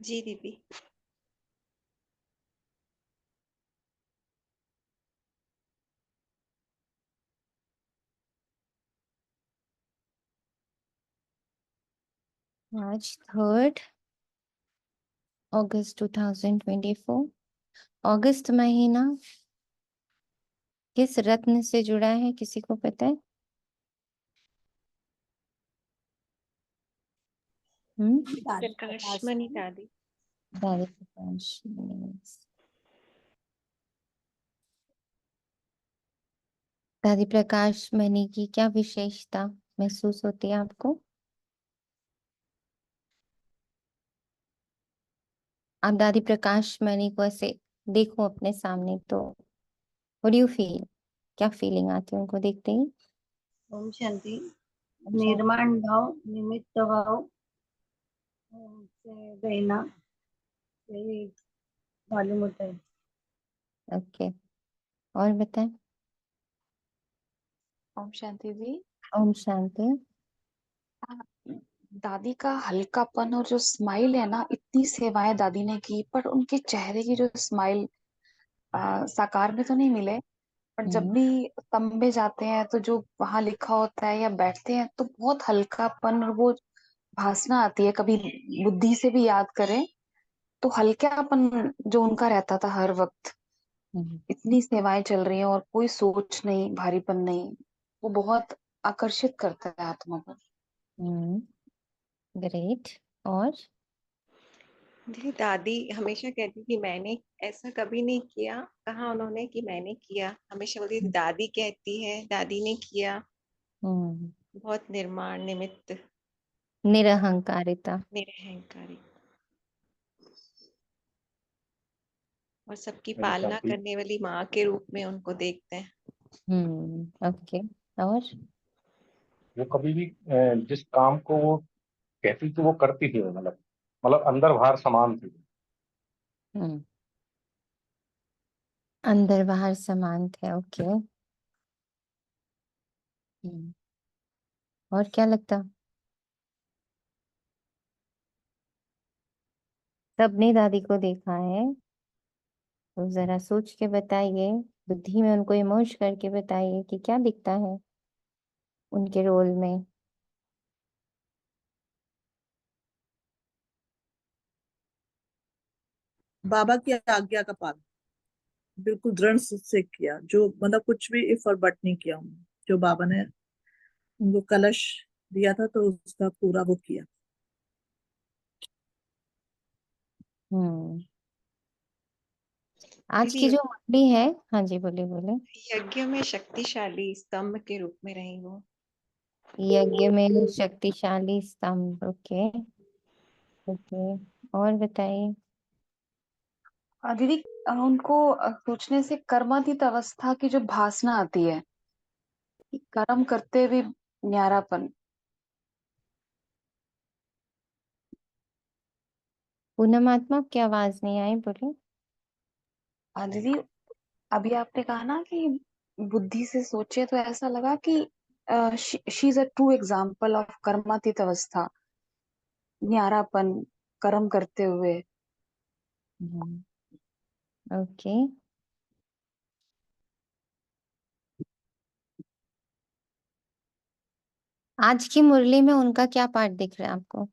जी दीदी। आज 3 अगस्त 2024। अगस्त महीना किस रत्न से जुड़ा है, किसी को पता है? प्रकाश मणि दादी। दादी प्रकाश मणि। दादी प्रकाश मणि की क्या विशेषता महसूस होती है आपको? आप दादी प्रकाश मणि को ऐसे देखो अपने सामने तो व्हाट डू यू फील? क्या फीलिंग आती है उनको देखते ही? ओम शांति। अच्छा। निर्माण भाव, निमित्त भाव से रहना, यही मालूम होता है। ओके, और बताएं। ओम शांति जी। ओम शांति। दादी का हल्कापन और जो स्माइल है ना, इतनी सेवाएं दादी ने की, पर उनके चेहरे की जो स्माइल साकार में तो नहीं मिले। पर जब भी तंबे जाते हैं तो जो वहां लिखा होता है या बैठते हैं तो बहुत हल्कापन और वो भासना आती है। कभी बुद्धि से भी याद करें तो हल्कापन जो उनका रहता था हर वक्त। इतनी सेवाएं चल रही हैं और कोई सोच नहीं, भारीपन नहीं। वो बहुत आकर्षित करता है आत्मा को। ग्रेट। और दीदी दादी हमेशा कहती थी मैंने ऐसा कभी नहीं किया। कहा उन्होंने कि मैंने किया? हमेशा बोलती थी दादी कहती है, दादी ने किया। बहुत निर्माण, निमित्त, निरहंकारिता। निरहंकारी और सबकी पालना करने वाली माँ के रूप में उनको देखते हैं। ओके। और वो कभी भी जिस काम को वो कहती थी वो करती थी, मतलब अंदर बाहर समान थी। अंदर बाहर समान थे। ओके। और क्या लगता? सबने दादी को देखा है तो जरा सोच के बताइए, बुद्धि में उनको इमोश करके बताइए कि क्या दिखता है उनके रोल में। बाबा की आज्ञा का पालन बिल्कुल दृढ़ से किया, जो मतलब कुछ भी इफ और बट नहीं किया उन्होंने। जो बाबा ने उनको कलश दिया था तो उसका पूरा वो किया। आज की दीदी जो मुरली है, हाँ जी बोले बोले। यज्ञ में शक्तिशाली स्तंभ के रूप में रही वो। यज्ञ में शक्तिशाली स्तंभ। ओके ओके, और बताइए। दीदी उनको सोचने से कर्मातीत अवस्था की जो भासना आती है कि कर्म करते हुए न्यारापन। पूनमात्मा की आवाज नहीं आई, बोले। दीदी अभी आपने कहा ना कि बुद्धि से सोचे तो ऐसा लगा कि she is a true example of कर्मातीत अवस्था, न्यारापन, कर्म करते हुए। ओके। आज की मुरली में उनका क्या पार्ट दिख रहा है आपको?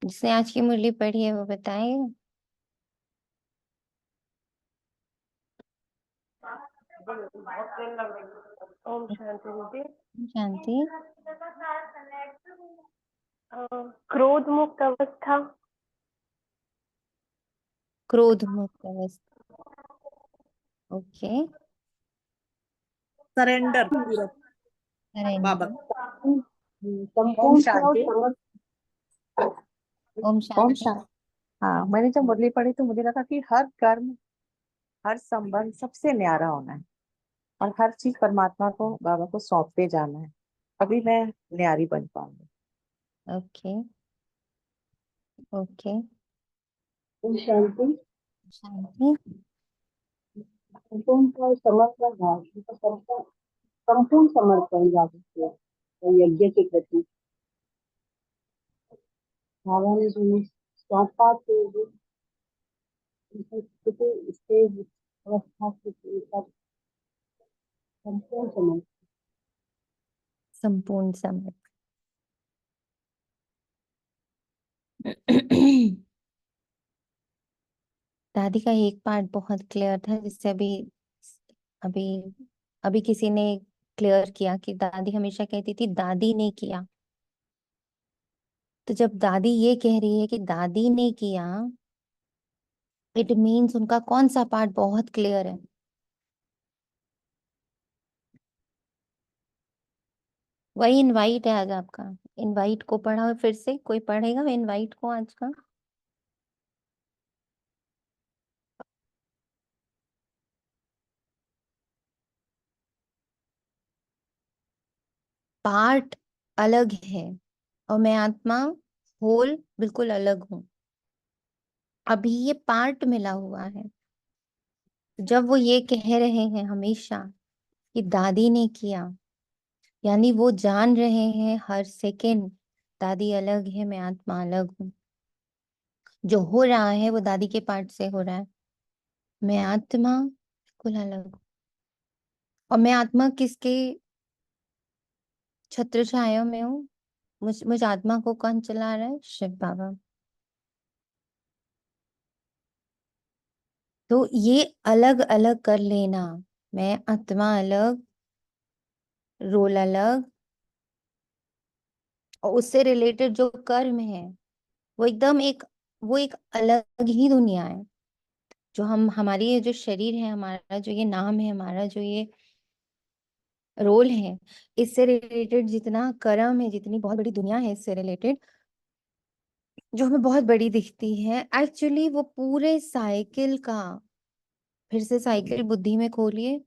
जिसने आज की मुरली पढ़ी है वो बताएं। ओम शांति दीदी। शांति। क्रोध मुक्त अवस्था। क्रोध मुक्त अवस्था। ओके। सरेंडर पूरा बाबा। ओम शांति। ओम ओम शांति। शांति। हाँ, मैंने जब मुरली पढ़ी तो मुझे लगा कि हर कर्म, हर संबंध सबसे न्यारा होना है और हर चीज परमात्मा को, बाबा को सौंपते जाना है, अभी मैं न्यारी बन पाऊंगी। Okay okay. ओम शांति। शांति। संपूर्ण का समर्पण भाव, संपूर्ण समर्पण भाव यज्ञ के प्रति। बाबा ने सुनी सौंपा तो वो स्टेज अवस्था से तब संपूर्ण समय संपूर्ण समय। दादी का एक पार्ट बहुत क्लियर था, जिससे अभी अभी अभी किसी ने क्लियर किया कि दादी हमेशा कहती थी दादी ने किया। तो जब दादी ये कह रही है कि दादी ने किया, इट मीन्स उनका कौन सा पार्ट बहुत क्लियर है? वही इनवाइट है आज आपका। इनवाइट को पढ़ा, फिर से कोई पढ़ेगा इनवाइट को आज का? पार्ट अलग है और मैं आत्मा होल बिल्कुल अलग हूं। अभी ये पार्ट मिला हुआ है। जब वो ये कह रहे हैं हमेशा कि दादी ने किया, यानी वो जान रहे हैं हर सेकंड दादी अलग है, मैं आत्मा अलग हूँ। जो हो रहा है वो दादी के पार्ट से हो रहा है, मैं आत्मा बिल्कुल अलग हूँ। और मैं आत्मा किसके छत्र छाया में हूँ? मुझ आत्मा को कौन चला रहा है? शिव बाबा। तो ये अलग अलग कर लेना, मैं आत्मा अलग, रोल अलग, और उससे रिलेटेड जो कर्म है वो एकदम वो एक अलग ही दुनिया है। जो हमारी ये जो शरीर है, हमारा जो ये नाम है, हमारा जो ये रोल है, इससे रिलेटेड जितना कर्म है, जितनी बहुत बड़ी दुनिया है इससे रिलेटेड, जो हमें बहुत बड़ी दिखती है, एक्चुअली वो पूरे साइकिल का, फिर से साइकिल बुद्धि में खोलिए,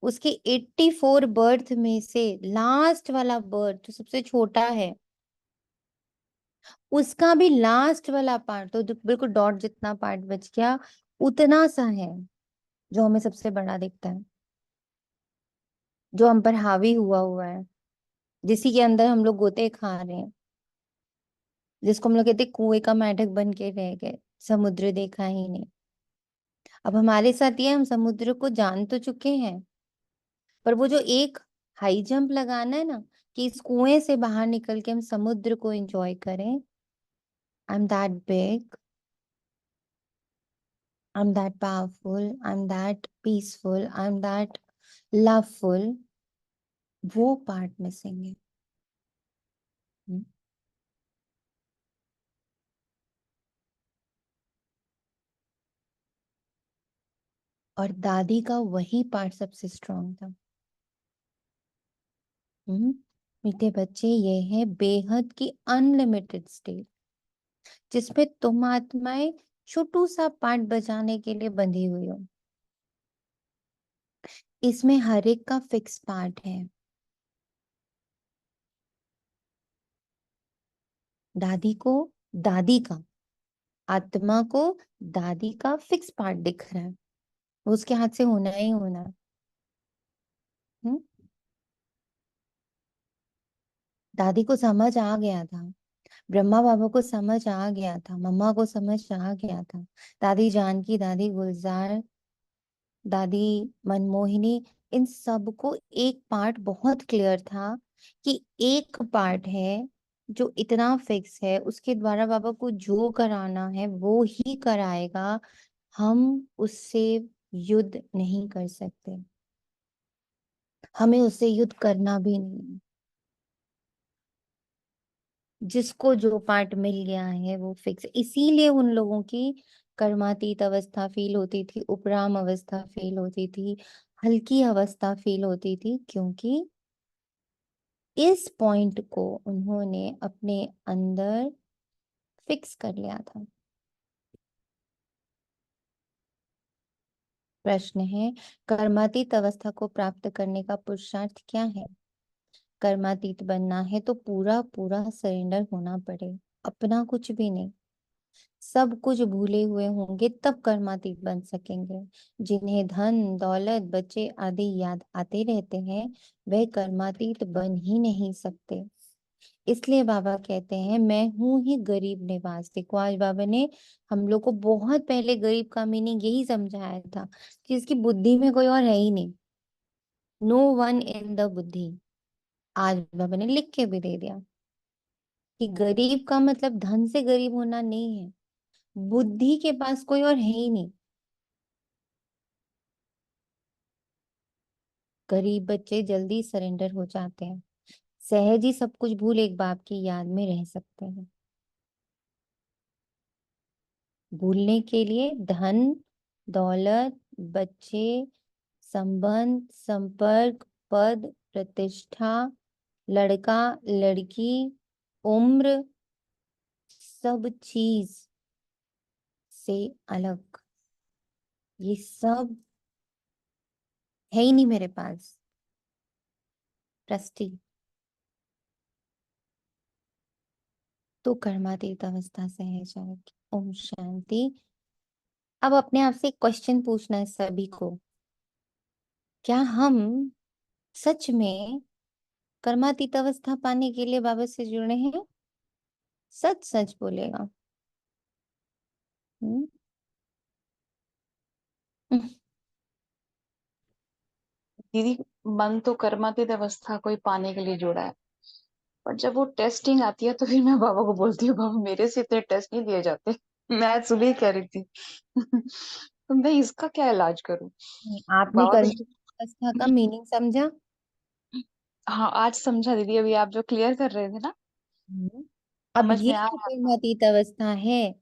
उसकी 84 बर्थ में से लास्ट वाला बर्थ जो सबसे छोटा है, उसका भी लास्ट वाला पार्ट तो बिल्कुल डॉट जितना पार्ट बच गया, उतना सा है जो हमें सबसे बड़ा दिखता है, जो हम पर हावी हुआ हुआ है, जिसी के अंदर हम लोग गोते खा रहे हैं, जिसको हम लोग कहते हैं कुएं का मेंढक बन के रह गए, समुद्र देखा ही नहीं। अब हमारे साथ ये, हम समुद्र को जान तो चुके हैं, पर वो जो एक हाई जंप लगाना है ना, कि इस कुएं से बाहर निकल के हम समुद्र को एंजॉय करें, I am that big, I am that powerful, I am that peaceful, I am that loveful, वो पार्ट मिसिंग है। हम्म? और दादी का वही पार्ट सबसे स्ट्रांग था। मीठे बच्चे, ये है बेहद की अनलिमिटेड स्टेट, जिसपे तुम आत्माएं छोटू सा पार्ट बजाने के लिए बंधी हुई हो। इसमें हर एक का फिक्स पार्ट है। दादी को, दादी का, आत्मा को दादी का फिक्स पार्ट दिख रहा है, वो उसके हाथ से होना ही होना है। हम्म? दादी को समझ आ गया था, ब्रह्मा बाबा को समझ आ गया था, मम्मा को समझ आ गया था, दादी जानकी, दादी गुलजार, दादी मनमोहिनी, इन सब को एक पार्ट बहुत क्लियर था कि एक पार्ट है जो इतना फिक्स है, उसके द्वारा बाबा को जो कराना है वो ही कराएगा, हम उससे युद्ध नहीं कर सकते, हमें उससे युद्ध करना भी नहीं। जिसको जो पार्ट मिल गया है वो फिक्स, इसीलिए उन लोगों की कर्मातीत अवस्था फील होती थी, उपराम अवस्था फील होती थी, हल्की अवस्था फील होती थी, क्योंकि इस पॉइंट को उन्होंने अपने अंदर फिक्स कर लिया था। प्रश्न है, कर्मातीत अवस्था को प्राप्त करने का पुरुषार्थ क्या है? कर्मातीत बनना है तो पूरा पूरा सरेंडर होना पड़े, अपना कुछ भी नहीं, सब कुछ भूले हुए होंगे तब कर्मातीत बन सकेंगे। जिन्हें धन दौलत बच्चे आदि याद आते रहते हैं, वह कर्मातीत बन ही नहीं सकते। इसलिए बाबा कहते हैं मैं हूं ही गरीब निवास। देखो आज बाबा ने हम लोग को बहुत पहले गरीब का मीनिंग यही समझाया था कि इसकी बुद्धि में कोई और है ही नहीं, नो वन इन द बुद्धि। आज बाबा ने लिख के भी दे दिया कि गरीब का मतलब धन से गरीब होना नहीं है, बुद्धि के पास कोई और है ही नहीं। गरीब बच्चे जल्दी सरेंडर हो जाते हैं, सहज ही सब कुछ भूल एक बाप की याद में रह सकते हैं। भूलने के लिए धन, दौलत, बच्चे, संबंध, संपर्क, पद, प्रतिष्ठा, लड़का, लड़की, उम्र, सब चीज से अलग, ये सब है ही नहीं मेरे पास। ट्रस्टी तो कर्मातीत अवस्था से है जाएगी। ओम शांति। अब अपने आप से एक क्वेश्चन पूछना है सभी को, क्या हम सच में कर्मातीत अवस्था पाने के लिए बाबा से जुड़े हैं? सच सच बोलेगा। हम्म? दीदी, मन तो कर्मातीत अवस्था को ही पाने के लिए जुड़ा है, पर जब वो टेस्टिंग आती है तो फिर मैं बाबा को बोलती हूँ, बाबा मेरे से इतने टेस्ट नहीं दिए जाते। मैं आज सुबह ही कह रही थी तो मैं इसका क्या इलाज करूं? आपने बाबा तो कर्मातीत अवस्था का मीनिंग समझा? हाँ, आज समझा दीदी, अभी आप जो क्लियर कर रहे थे ना, अब समझ ये में आ जो रहा था। कर्मातीत अवस्था है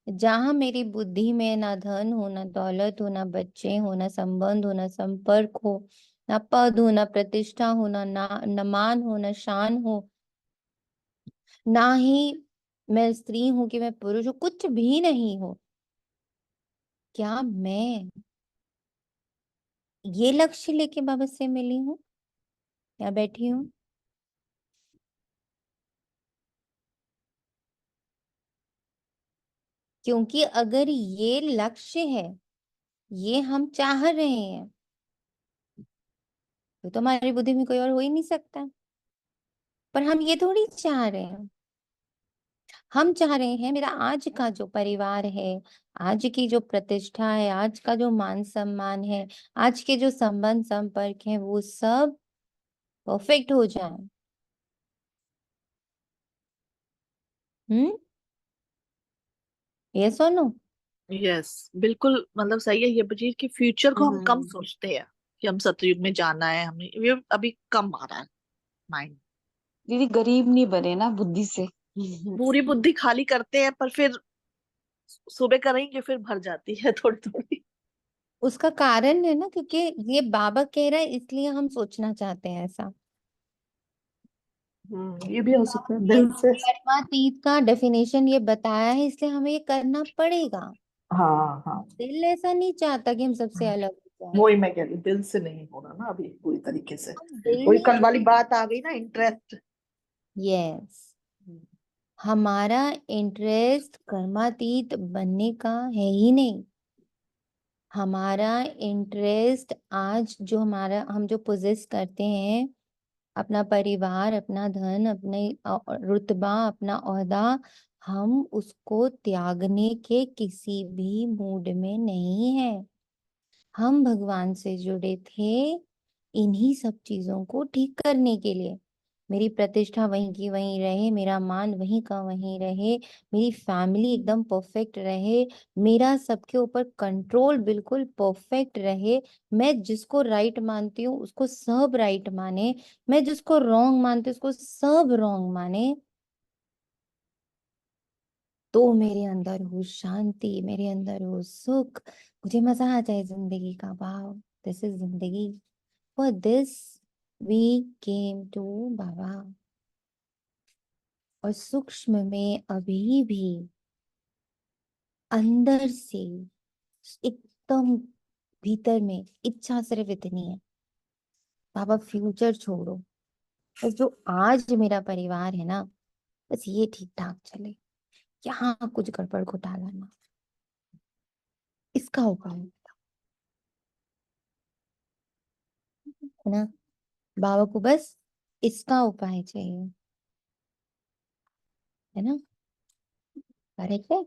जहां मेरी बुद्धि में ना धन हो, ना दौलत हो, ना बच्चे हो, ना संबंध हो, ना संपर्क हो, ना पद हो, ना प्रतिष्ठा हो, ना मान हो, ना शान हो, ना ही मैं स्त्री हूं कि मैं पुरुष हूं, कुछ भी नहीं हो, क्या मैं ये लक्ष्य लेके बाबा से मिली हूँ या बैठी हूँ? क्योंकि अगर ये लक्ष्य है, ये हम चाह रहे हैं, तो हमारी बुद्धि में कोई और हो ही नहीं सकता। पर हम ये थोड़ी चाह रहे हैं, हम चाह रहे हैं मेरा आज का जो परिवार है, आज की जो प्रतिष्ठा है, आज का जो मान सम्मान है, आज के जो संबंध संपर्क है, वो सब परफेक्ट हो जाए। हम्म, ये सुनो। यस, बिल्कुल, मतलब सही है ये चीज कि फ्यूचर को हम कम सोचते हैं कि हम सतयुग में जाना है, हमें ये अभी कम आ रहा है माइंड। दीदी, गरीब नहीं बने ना बुद्धि से। पूरी बुद्धि खाली करते हैं, पर फिर सुबह करेंगे फिर भर जाती है थोड़ी थोड़ी। उसका कारण है ना, क्योंकि ये बाबा कह रहा है इसलिए हम सोचना चाहते हैं ऐसा। ये भी हो सकता है दिल से। कर्मातीत का डेफिनेशन ये बताया है, इसलिए हमें ये करना पड़ेगा। हाँ हाँ, दिल ऐसा नहीं चाहता कि हम सबसे अलग हो जाए। वही मैं कह रही हूँ, दिल से नहीं होना ना अभी पूरी तरीके से। हम दिल वही ने, कल वाली बात आ गई ना, इंटरेस्ट। यस, हमारा इंटरेस्ट कर्मातीत बनने का है ही नहीं। हमारा इंटरेस्ट आज जो हमारा हम जो पोजेस करते हैं, अपना परिवार, अपना धन, अपने रुतबा, अपना ओहदा, हम उसको त्यागने के किसी भी मूड में नहीं है। हम भगवान से जुड़े थे इन्हीं सब चीजों को ठीक करने के लिए। मेरी प्रतिष्ठा वहीं की वहीं रहे, मेरा मान वहीं का वहीं रहे, मेरी फैमिली एकदम परफेक्ट रहे, मेरा सबके ऊपर कंट्रोल बिल्कुल परफेक्ट रहे, मैं जिसको राइट मानती हूँ उसको सब राइट माने, मैं जिसको रॉन्ग मानती हूँ उसको सब रॉन्ग माने। तो मेरे अंदर हो शांति, मेरे अंदर हो सुख, मुझे मजा आ जाए जिंदगी का। वाह, दिस इज जिंदगी। For this we came to Baba. और सूक्ष्म में अभी भी अंदर से एकदम भीतर में इच्छा सिर्फ इतनी है, बाबा फ्यूचर छोड़ो, बस जो आज मेरा परिवार है ना, बस ये ठीक ठाक चले, यहाँ कुछ गड़बड़ घोटाला ना। इसका उपाय है ना, बाबा को बस इसका उपाय चाहिए। है ना? करेक्ट है।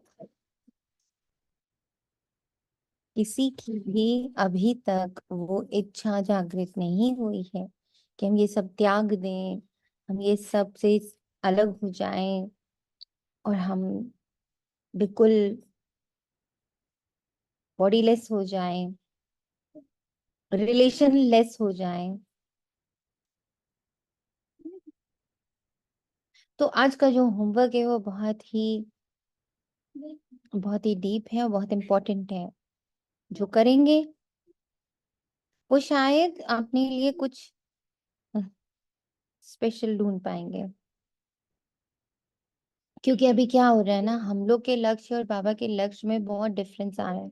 किसी की भी अभी तक वो इच्छा जागृत नहीं हुई है कि हम ये सब त्याग दें, हम ये सब से अलग हो जाएं और हम बिल्कुल बॉडीलेस हो जाएं, रिलेशन लेस हो जाएं। तो आज का जो होमवर्क है वो बहुत ही डीप है और बहुत इम्पोर्टेंट है। जो करेंगे वो शायद अपने लिए कुछ स्पेशल ढूंढ पाएंगे। क्योंकि अभी क्या हो रहा है ना, हम लोग के लक्ष्य और बाबा के लक्ष्य में बहुत डिफरेंस आ रहा है,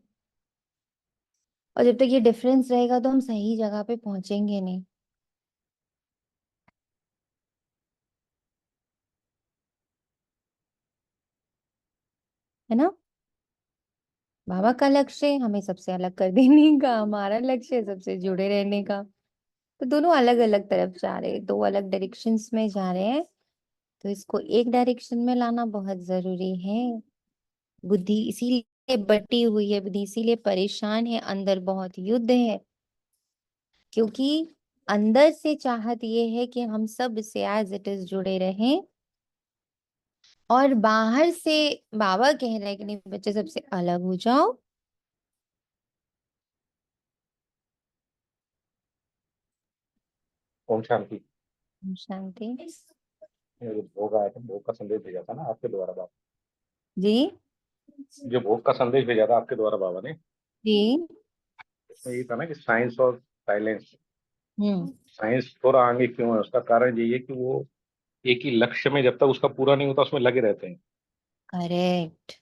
और जब तक ये डिफरेंस रहेगा तो हम सही जगह पे पहुंचेंगे नहीं। है ना? बाबा का लक्ष्य है हमें सबसे अलग कर देने का, हमारा लक्ष्य है सबसे जुड़े रहने का। तो दोनों अलग अलग तरफ जा रहे हैं, दो अलग डायरेक्शंस में जा रहे हैं। तो इसको एक डायरेक्शन में लाना बहुत जरूरी है। बुद्धि इसीलिए बटी हुई है, बुद्धि इसीलिए परेशान है, अंदर बहुत युद्ध है। क्योंकि अंदर से चाहत ये है कि हम सब से एज इट इज जुड़े रहें, और बाहर से बाबा कह रहे हैं कि नहीं बच्चे सबसे अलग हो जाओ। ओम शांति। शांति। ये जो भोग आया था, भोग का संदेश भेजा था ना आपके द्वारा बाबा, जी जो भोग का संदेश भेजा था आपके द्वारा बाबा ने, जी। उसमें ये था ना कि साइंस और साइलेंस। हम्म। साइंस थोड़ा आगे क्यों है, उसका कारण यही है कि वो एक ही लक्ष्य में जब तक उसका पूरा नहीं होता उसमें लगे रहते हैं। करेक्ट।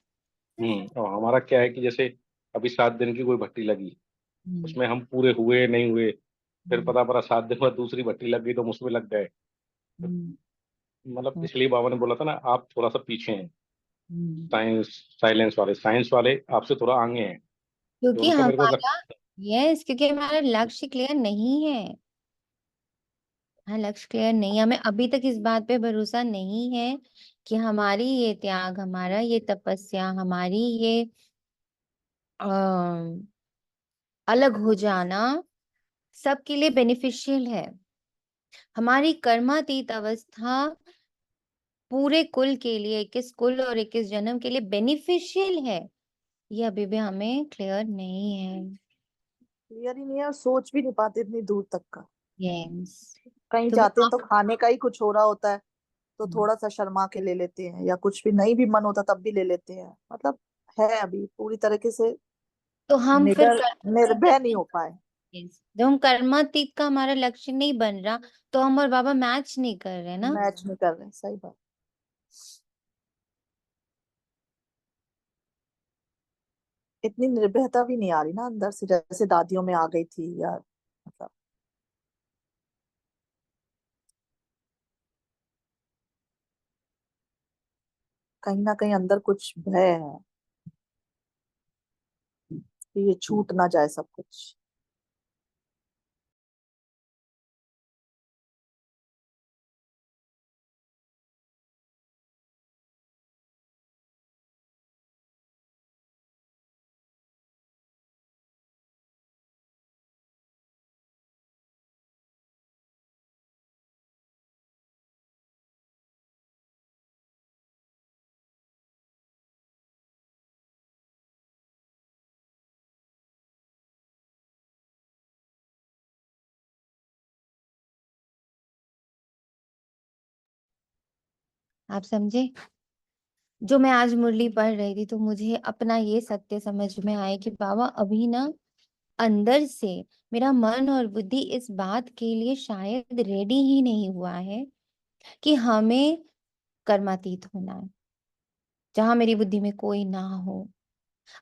और हमारा क्या है कि जैसे अभी 7 दिन की कोई भट्टी लगी, हम्म। उसमें हम पूरे हुए नहीं हुए, फिर हम्म। पता पड़ा 7 दिन बाद दूसरी भट्टी लग गई तो हम उसमें लग गए। हम्म। मतलब हम्म। इसलिए बाबा ने बोला था ना, आप थोड़ा सा पीछे हैं। हम्म। साइंस साइंस वाले आपसे थोड़ा आगे हैं। जो क्योंकि उनका मेरे को हमारा, यस, क्योंकि हमारा लक्ष्य क्लियर नहीं है। हाँ, लक्ष्य क्लियर नहीं है। हमें अभी तक इस बात पे भरोसा नहीं है कि हमारी ये त्याग, हमारा ये तपस्या, हमारी ये अ, अलग हो जाना सबके लिए बेनिफिशियल है। हमारी कर्मातीत अवस्था पूरे कुल के लिए, 21 कुल और 21 जन्म के लिए बेनिफिशियल है। ये अभी भी हमें क्लियर नहीं है। क्लियर ही नहीं है और सोच भी नहीं पाते इतनी दूर तक का। यस। कहीं तो वो जाते हैं आप तो खाने का ही कुछ हो रहा होता है तो थोड़ा सा शर्मा के ले लेते हैं, या कुछ भी नहीं भी मन होता तब भी ले लेते हैं। मतलब है अभी पूरी तरीके से तो हम फिर निडर निर्भय नहीं हो पाए। जब हम कर्मातीत का हमारा लक्ष्य नहीं बन रहा, तो हम और बाबा मैच नहीं कर रहे ना। मैच नहीं कर रहे, सही बात। इतनी निर्भयता भी नहीं आ रही ना अंदर से, जैसे दादियों में आ गई थी यार। मतलब कहीं ना कहीं अंदर कुछ भय है कि ये छूट ना जाए सब कुछ। आप समझे? जो मैं आज मुरली पढ़ रही थी तो मुझे अपना ये सत्य समझ में आया कि बाबा अभी ना अंदर से मेरा मन और बुद्धि इस बात के लिए शायद रेडी ही नहीं हुआ है कि हमें कर्मातीत होना है, जहां मेरी बुद्धि में कोई ना हो।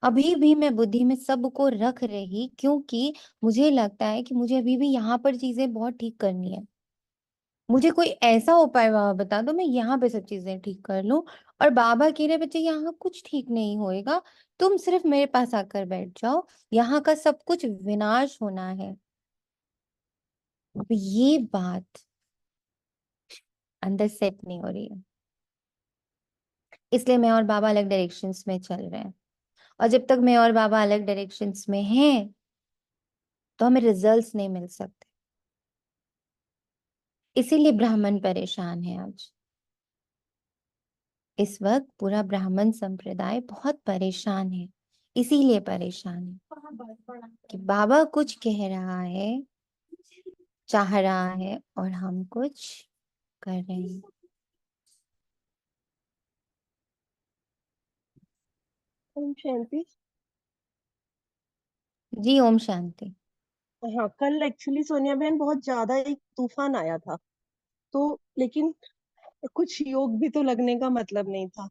अभी भी मैं बुद्धि में सबको रख रही, क्योंकि मुझे लगता है कि मुझे अभी भी यहाँ पर चीजें बहुत ठीक करनी है। मुझे कोई ऐसा उपाय बाबा बता दो मैं यहाँ पे सब चीजें ठीक कर लूं। और बाबा कह रहे बच्चे यहाँ कुछ ठीक नहीं होएगा, तुम सिर्फ मेरे पास आकर बैठ जाओ, यहाँ का सब कुछ विनाश होना है। अब ये बात अंदर सेट नहीं हो रही है। इसलिए मैं और बाबा अलग डायरेक्शंस में चल रहे हैं, और जब तक मैं और बाबा अलग डायरेक्शंस में हैं तो हमें रिजल्ट्स नहीं मिल सकते। इसीलिए ब्राह्मण परेशान है आज। इस वक्त पूरा ब्राह्मण संप्रदाय बहुत परेशान है। इसीलिए परेशान है कि बाबा कुछ कह रहा है, चाह रहा है, और हम कुछ कर रहे हैं। ओम शांति। जी ओम शांति। हाँ, कल एक्चुअली सोनिया बहन बहुत ज्यादा एक तूफान आया था, तो लेकिन कुछ योग भी तो लगने का मतलब नहीं था,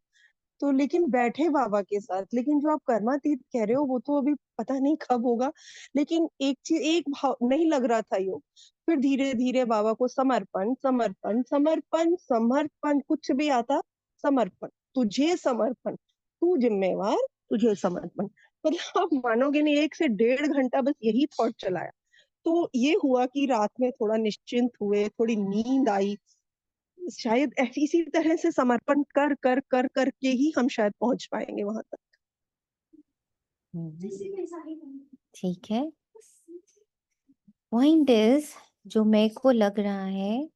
तो लेकिन बैठे बाबा के साथ। लेकिन जो आप कर्मातीत कह रहे हो वो तो अभी पता नहीं कब होगा, लेकिन एक चीज, एक भाव नहीं लग रहा था योग। फिर धीरे धीरे बाबा को समर्पण समर्पण समर्पण समर्पण, कुछ भी आता समर्पण, तुझे समर्पण, तू जिम्मेवार, तुझे समर्पण। मतलब आप मानोगे नहीं, 1 से 1.5 घंटा बस यही थॉट चलाया। तो ये हुआ कि रात में थोड़ा निश्चिंत हुए, थोड़ी नींद आई। शायद इसी तरह से समर्पण कर कर कर करके ही हम शायद पहुंच पाएंगे वहां तक। ठीक है। पॉइंट इज, जो मेरे को लग रहा है,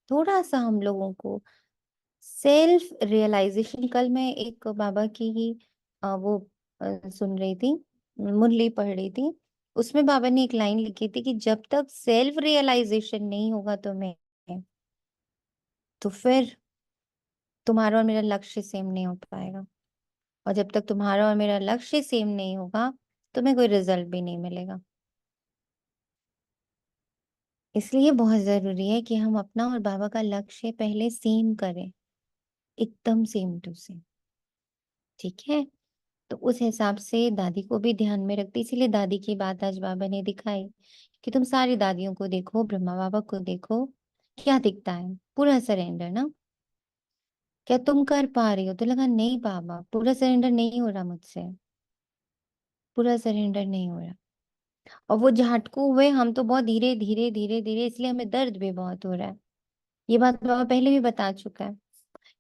थोड़ा सा हम लोगों को सेल्फ रियलाइजेशन। कल मैं एक बाबा की ही सुन रही थी, मुरली पढ़ रही थी। उसमें बाबा ने एक लाइन लिखी थी कि जब तक सेल्फ रियलाइजेशन नहीं होगा तो फिर तुम्हारा और मेरा लक्ष्य सेम नहीं हो पाएगा, और जब तक तुम्हारा और मेरा लक्ष्य सेम नहीं होगा तुम्हें कोई रिजल्ट भी नहीं मिलेगा। इसलिए बहुत जरूरी है कि हम अपना और बाबा का लक्ष्य पहले सेम करें, एकदम सेम टू सेम। ठीक है, तो उस हिसाब से दादी को भी ध्यान में रखते, इसीलिए दादी की बात आज बाबा ने दिखाई कि तुम सारी दादियों को देखो, ब्रह्मा बाबा को देखो, क्या दिखता है? पूरा सरेंडर ना। क्या तुम कर पा रही हो? तो लगा नहीं बाबा, पूरा सरेंडर नहीं हो रहा मुझसे, पूरा सरेंडर नहीं हो रहा। और वो झटकू हुए हम तो बहुत धीरे धीरे धीरे धीरे, इसलिए हमें दर्द भी बहुत हो रहा है। ये बात बाबा पहले भी बता चुका है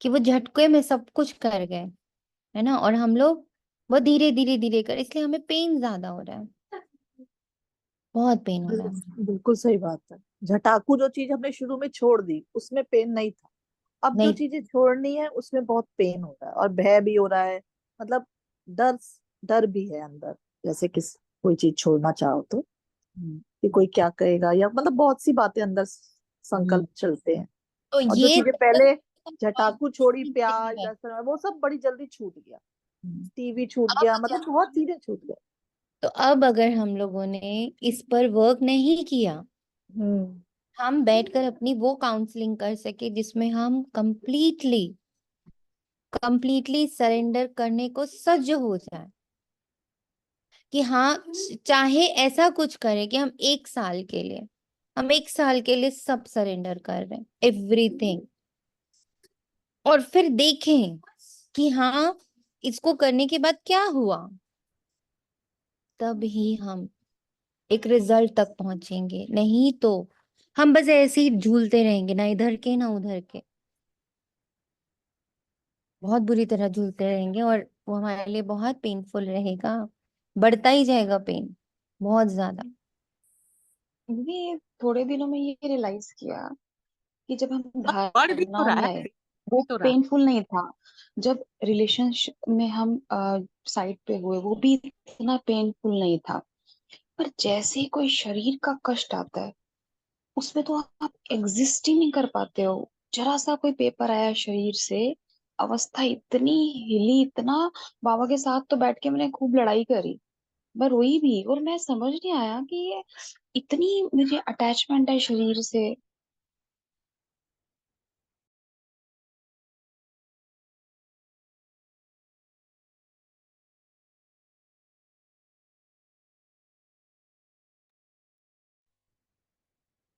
कि वो झटके में सब कुछ कर गए, है ना, और हम लोग बहुत धीरे धीरे धीरे कर, इसलिए हमें पेन ज्यादा हो रहा है, बहुत पेन हो रहा है। बिल्कुल सही बात है। झटाकू जो चीज हमने शुरू में छोड़ दी उसमें पेन नहीं था, अब जो नहीं, चीजें छोड़नी है उसमें बहुत पेन हो रहा है और भय भी हो रहा है। मतलब डर, डर भी है अंदर, जैसे किस कोई चीज छोड़ना चाहो तो कि कोई क्या कहेगा, या मतलब बहुत सी बातें अंदर हम्म, संकल्प चलते हैं। तो और जो ये चीजें पहले झटाकू छोड़ी, प्याज है। लहसुन वो सब बड़ी जल्दी छूट गया, टीवी छूट अब गया, अगर मतलब बहुत चीजें छूट गई। तो अब अगर हम लोगों ने इस पर वर्क नहीं किया, हम्म। हम बैठकर अपनी वो काउंसलिंग कर सके जिसमें हम कंप्लीटली कंप्लीटली सरेंडर करने को सज्ज हो जाए, कि हाँ, चाहे ऐसा कुछ करें कि हम 1 साल के लिए, हम 1 साल के लिए सब सरेंडर कर रहे हैं, एवरीथिंग, और फिर देखें कि हाँ, इसको करने के बाद क्या हुआ। तब ही हम एक रिजल्ट तक पहुंचेंगे, नहीं तो हम बस ऐसे ही झूलते रहेंगे, ना इधर के ना उधर के, बहुत बुरी तरह झूलते रहेंगे, और वो हमारे लिए बहुत पेनफुल रहेगा, बढ़ता ही जाएगा पेन बहुत ज्यादा। ये थोड़े दिनों में ये रियलाइज किया कि जब हम बढ़ भी तो धारणा रहा में है, आए भी वो तो रहा पेनफुल नहीं था। जब रिलेशनशिप में हम साइड पे हुए वो भी इतना पेनफुल नहीं था। पर जैसे ही कोई शरीर का कष्ट आता है उसमें तो आप एग्जिस्ट ही नहीं कर पाते हो। जरा सा कोई पेपर आया शरीर से, अवस्था इतनी हिली, इतना। बाबा के साथ तो बैठ के मैंने खूब लड़ाई करी, मैं रोई भी, और मैं समझ नहीं आया कि ये इतनी मुझे अटैचमेंट है शरीर से।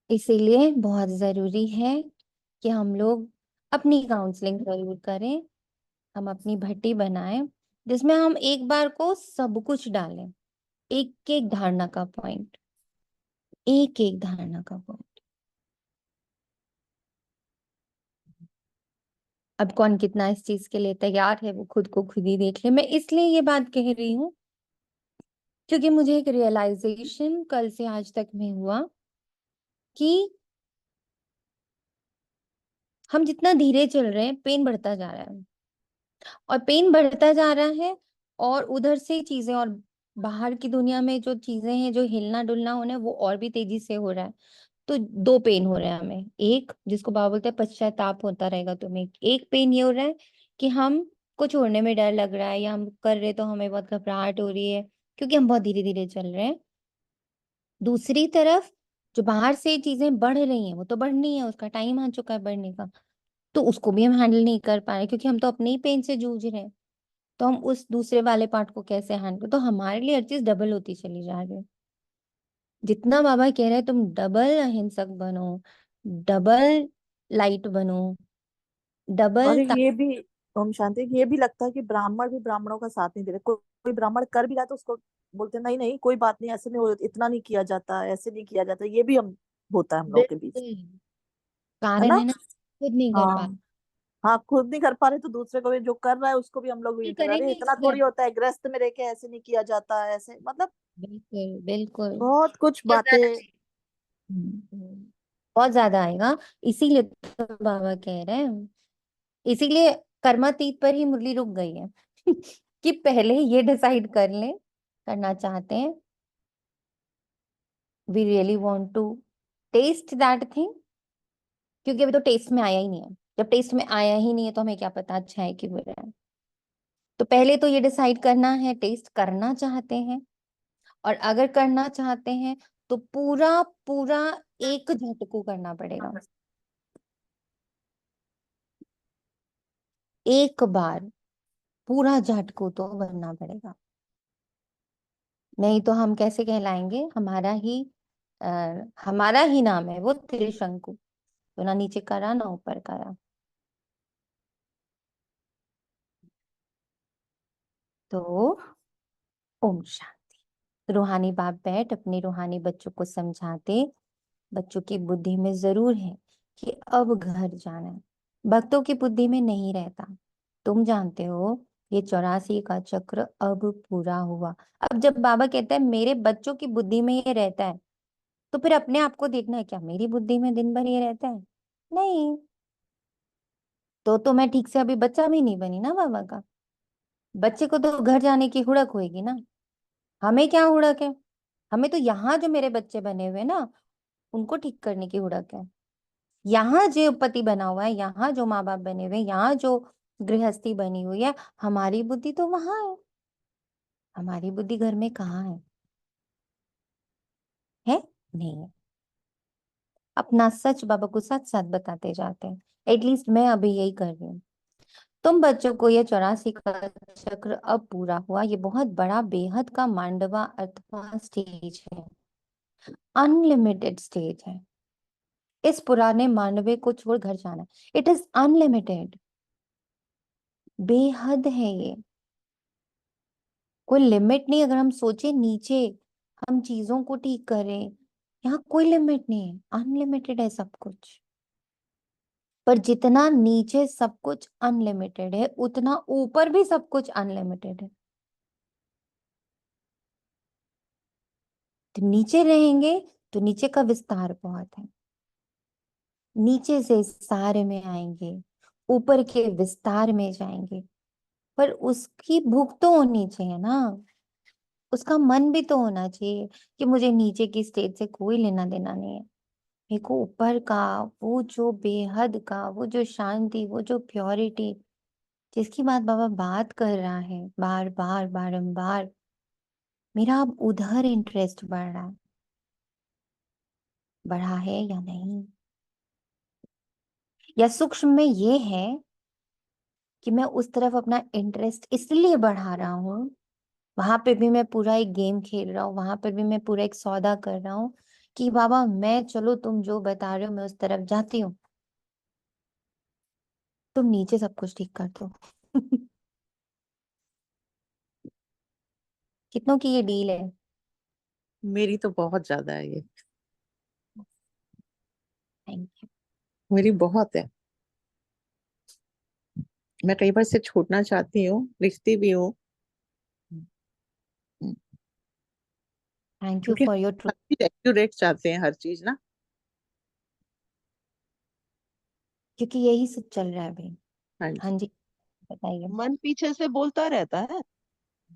इसीलिए बहुत जरूरी है कि हम लोग अपनी काउंसलिंग जरूर करें, हम अपनी भट्टी बनाएं जिसमें हम एक बार को सब कुछ डालें, एक एक धारणा का पॉइंट, एक एक धारणा का पॉइंट। अब कौन कितना इस चीज के लिए तैयार है वो खुद को खुद ही देख ले। मैं इसलिए ये बात कह रही हूँ क्योंकि मुझे एक रियलाइजेशन कल से आज तक में हुआ कि हम जितना धीरे चल रहे हैं पेन बढ़ता जा रहा है, और पेन बढ़ता जा रहा है, और उधर से चीजें और बाहर की दुनिया में जो चीजें हैं, जो हिलना डुलना होना है, वो और भी तेजी से हो रहा है। तो दो पेन हो रहे हैं हमें। एक जिसको बाबा बोलते हैं पश्चाताप होता रहेगा तुम्हें। एक पेन ये हो रहा है कि हम को छोड़ने में डर लग रहा है, या हम कर रहे तो हमें बहुत घबराहट हो रही है क्योंकि हम बहुत धीरे धीरे चल रहे हैं। दूसरी तरफ जो बाहर से चीजें बढ़ रही हैं वो तो बढ़नी है, उसका टाइम आ चुका है बढ़ने का, तो उसको भी हम हैंडल नहीं कर पा रहे क्योंकि हम तो अपने ही पेन से जूझ रहे हैं। तो हम उस दूसरे वाले पार्ट को कैसे हैंडल, तो हमारे लिए हर चीज डबल होती चली जा रही है। जितना बाबा कह रहे हैं तुम डबल अहिंसक बनो, डबल लाइट बनो, और डबल ये भी, ओम शांति, ये भी लगता है कि ब्राह्मण भी ब्राह्मणों का साथ नहीं दे रहे। कोई ब्राह्मण कर भी रहा है तो उसको बोलते हैं, नहीं नहीं कोई बात नहीं, ऐसे नहीं हो, इतना नहीं किया जाता, ऐसे नहीं किया जाता। ये भी हम होता है हम लोग के बीच, बिल्कुल है कारण ना। है ना, खुद नहीं कर पा हाँ हाँ, खुद नहीं कर पा रहे तो दूसरे को भी, जो कर रहा है उसको भी हम लोग भी ये कहते हैं, अरे करेंगे इतना इसलिए। थोड़ी होता है, गृहस्थ में रह के ऐसे नहीं किया जाता, ऐसे मतलब बिल्कुल बिल्कुल। बहुत कुछ बहुत ज्यादा बातें। हम्म, बहुत ज्यादा आएगा। इसीलिए तो बाबा कह रहे हैं, इसीलिए कर्मातीत पर ही मुरली रुक गई है कि पहले ये डिसाइड कर लें करना चाहते हैं, we really want to test that thing, क्योंकि अभी तो टेस्ट में आया ही नहीं है। जब टेस्ट में आया ही नहीं है तो हमें क्या पता अच्छा है कि बुरा है। तो पहले तो ये डिसाइड करना है टेस्ट करना चाहते हैं, और अगर करना चाहते हैं तो पूरा पूरा एक झटको करना पड़ेगा, एक बार पूरा झटको तो बनना पड़ेगा। नहीं तो हम कैसे कहलाएंगे, हमारा ही नाम है वो त्रिशंकु, तो ना नीचे करा ना ऊपर करा। तो ओम शांति। रूहानी बाप बैठ अपने रूहानी बच्चों को समझाते, बच्चों की बुद्धि में जरूर है कि अब घर जाना है, भक्तों की बुद्धि में नहीं रहता। तुम जानते हो ये 84 का चक्र अब पूरा हुआ। अब जब बाबा कहते हैं मेरे बच्चों की बुद्धि में ये रहता है, तो फिर अपने आप को देखना है, क्या मेरी बुद्धि में दिन भर ये रहता है? नहीं। तो मैं ठीक से अभी बच्चा भी नहीं बनी ना बाबा का। बच्चे को तो घर जाने की हुड़क होगी ना, हमें क्या हुड़क है? हमें तो यहाँ जो मेरे बच्चे बने हुए हैं ना, उनको ठीक करने की हुड़क है। यहाँ जो पति बना हुआ है, यहाँ जो माँ बाप बने हुए हैं, यहाँ जो गृहस्थी बनी हुई है, हमारी बुद्धि तो वहां है। हमारी बुद्धि घर में कहाँ है? नहीं है। अपना सच बाबा को सच सच बताते जाते हैं। एटलीस्ट मैं अभी यही कर रही हूँ। तुम बच्चों को ये 84 का चक्र अब पूरा हुआ, ये बहुत बड़ा बेहद का मांडवा अथवा स्टेज है, अनलिमिटेड स्टेज है। इस पुराने मांडवे को छोड़ घर जाना, इट इज अनलिमिटेड, बेहद है ये, कोई लिमिट नहीं। अगर हम सोचे नीचे हम चीजों को ठीक करें, यहाँ कोई लिमिट नहीं है, अनलिमिटेड है सब कुछ। पर जितना नीचे सब कुछ अनलिमिटेड है, उतना ऊपर भी सब कुछ अनलिमिटेड है। तो नीचे रहेंगे तो नीचे का विस्तार बहुत है, नीचे से सारे में आएंगे, ऊपर के विस्तार में जाएंगे। पर उसकी भूख तो होनी चाहिए ना, उसका मन भी तो होना चाहिए कि मुझे नीचे की स्टेज से कोई लेना देना नहीं है, मेरे को ऊपर का वो जो बेहद का वो जो शांति, वो जो प्योरिटी जिसकी बाबा बात कर रहा है बार बार बारंबार, मेरा अब उधर इंटरेस्ट बढ़ रहा है, बढ़ा है या नहीं? या सूक्ष्म में ये है कि मैं उस तरफ अपना इंटरेस्ट इसलिए बढ़ा रहा हूँ, वहां पे भी मैं पूरा एक गेम खेल रहा हूँ, वहां पर भी मैं पूरा एक सौदा कर रहा हूँ कि बाबा मैं, चलो तुम जो बता रहे हो मैं उस तरफ जाती हूँ, तुम नीचे सब कुछ ठीक कर दो कितनों की ये डील है? मेरी तो बहुत ज्यादा है ये, थैंक यू। मेरी बहुत है। मैं कई बार से छोड़ना चाहती हूँ, लिखती भी हूँ, थैंक यू क्योंकि फॉर योर ट्रू। एक्यूरेट चाहते हैं हर चीज ना। क्योंकि यही सब चल रहा है भाई। हाँ हाँ जी। जी, बताइए। मन पीछे से बोलता रहता है,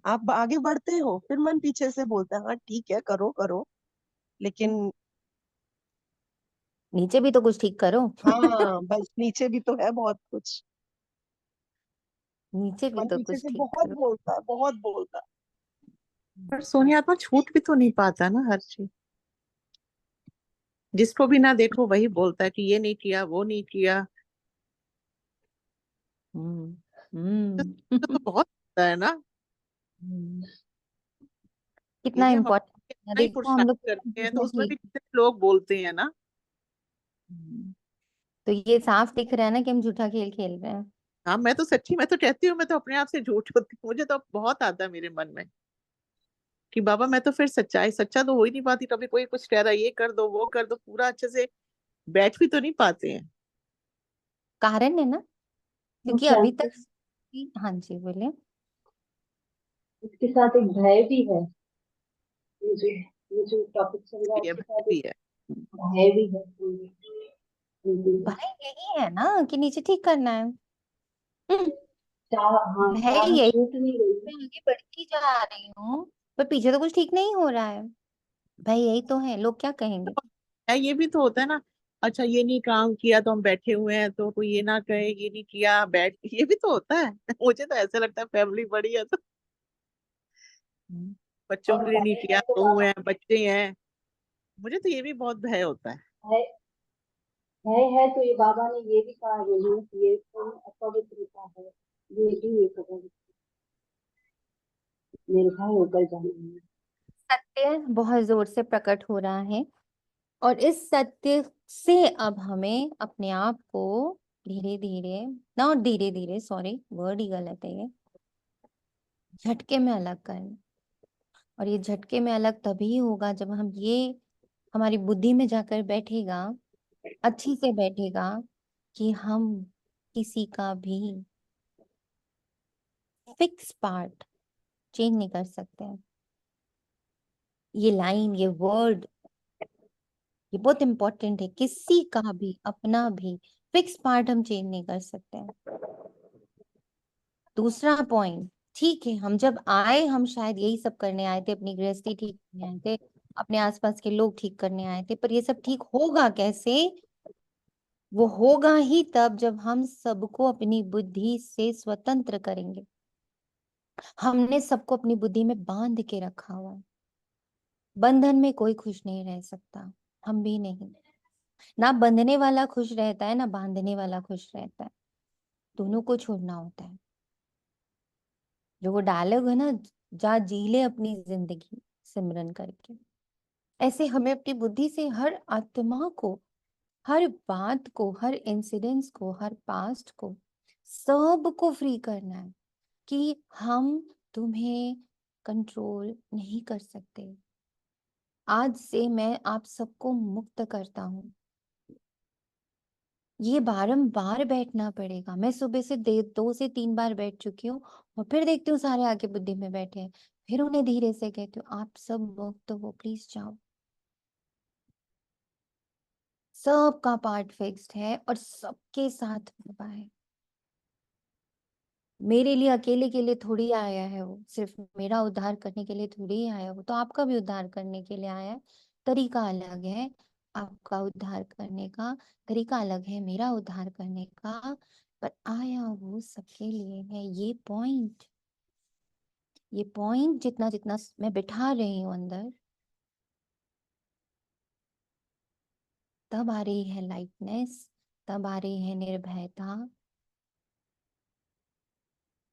आप आगे बढ़ते हो फिर मन पीछे से बोलता है हाँ ठीक है करो करो, लेकिन नीचे भी तो कुछ ठीक करो। हाँ बस नीचे भी तो है बहुत कुछ। नीचे भी मन तो पीछे कुछ से ठीक बहुत करो। बोलता है, बहुत बोलता है। पर सोनिया आत्मा छूट भी तो नहीं पाता ना हर चीज। जिसको भी ना देखो वही बोलता है कि ये नहीं किया, वो नहीं किया। हम्म। तो बहुत होता है ना। हम्म। कितना यदि हम इम्पोर्टेंट अपने है, इतना ही देखो हम पुरुषार्थ लोग करते हैं तो कितना उसमें भी ठीक। कितने लोग बोलते हैं ना। हम्म। तो ये साफ दिख रहा है ना कि हम झूठा खेल खेल रहे हैं। हाँ, मैं तो सच्ची, मैं तो कहती हूँ, मैं तो अपने आप से झूठ होती हूँ। मुझे तो बहुत आता है मेरे मन में कि बाबा मैं तो फिर सच्चाई सच्चा तो हो ही नहीं पाती। कभी कोई कुछ कह रहा है ये कर दो वो कर दो, पूरा अच्छे से बैठ भी तो नहीं पाते हैं। कारण है ना, क्योंकि अभी शांति, तक। हाँ जी, बोले। इसके साथ एक भय भी है। ये जो टॉपिक चल रहा है ये इसके भय साथ भी एक है। भय भी है। बिल्कुल। भाई यही है ना कि नीचे ठीक करना है। हाँ, भय चाह यही। छूट नहीं रही। मैं आगे बढ़ती जा रही हूँ, पर पीछे तो कुछ ठीक नहीं हो रहा है। भाई यही तो है, लोग क्या कहेंगे। ये भी तो होता है ना। अच्छा ये नहीं काम किया तो हम बैठे हुए हैं, तो कोई ये ना कहे ये नहीं किया बैठ, ये भी तो होता है। मुझे तो ऐसा लगता है फैमिली बड़ी है तो हम्म। बच्चों और के लिए नहीं भय किया, है तो बहू बाबा, है बच्चे हैं। मुझे तो ये भी बहुत भय होता है। भय भय है तो ये बाबा ने ये भी कहा है ना कि ये कौन अपवित्रता है, ये भी एक अपवित्र निर्भय होकर जाना है। सत्य बहुत जोर से प्रकट हो रहा है, और इस सत्य से अब हमें अपने आप को धीरे धीरे, नॉट धीरे धीरे, सॉरी वर्ड ही गलत है ये, झटके में अलग करना। और ये झटके में अलग तभी होगा जब हम ये हमारी बुद्धि में जाकर बैठेगा, अच्छी से बैठेगा, कि हम किसी का भी फिक्स पार्ट चेंज नहीं कर सकते हैं। ये लाइन, ये वर्ड, ये बहुत इंपॉर्टेंट है। किसी का भी, अपना भी फिक्स पार्ट हम चेंज नहीं कर सकते हैं। दूसरा पॉइंट, ठीक है हम जब आए, हम शायद यही सब करने आए थे, अपनी गृहस्थी ठीक करने आए थे, अपने आसपास के लोग ठीक करने आए थे, पर ये सब ठीक होगा कैसे? वो होगा ही तब जब हम सबको अपनी बुद्धि से स्वतंत्र करेंगे। हमने सबको अपनी बुद्धि में बांध के रखा हुआ है। बंधन में कोई खुश नहीं रह सकता, हम भी नहीं। ना बंधने वाला खुश रहता है, ना बांधने वाला खुश रहता है। दोनों को छोड़ना होता है। जो वो डायलॉग है ना, जा जी ले अपनी जिंदगी सिमरन करके, ऐसे हमें अपनी बुद्धि से हर आत्मा को, हर बात को, हर इंसिडेंट्स को, हर पास्ट को, सब को फ्री करना है कि हम तुम्हें कंट्रोल नहीं कर सकते। आज से मैं आप सबको मुक्त करता हूँ। ये बारंबार बैठना पड़ेगा। मैं सुबह से 2 से 3 बार बैठ चुकी हूँ, और फिर देखती हूँ सारे आके बुद्धि में बैठे हैं। फिर उन्हें धीरे से कहती हूँ आप सब मुक्त हो, प्लीज जाओ। सबका पार्ट फिक्स्ड है और सबके साथ हुआ है। मेरे लिए अकेले के लिए थोड़ी आया है वो, सिर्फ मेरा उद्धार करने के लिए थोड़ी ही आया, वो तो आपका भी उद्धार करने के लिए आया है। तरीका अलग है, आपका उद्धार करने का तरीका अलग है, मेरा उद्धार करने का, पर आया वो सबके लिए है। ये पॉइंट जितना जितना मैं बिठा रही हूँ अंदर, तब आ रही है लाइटनेस, तब आ रही है निर्भयता,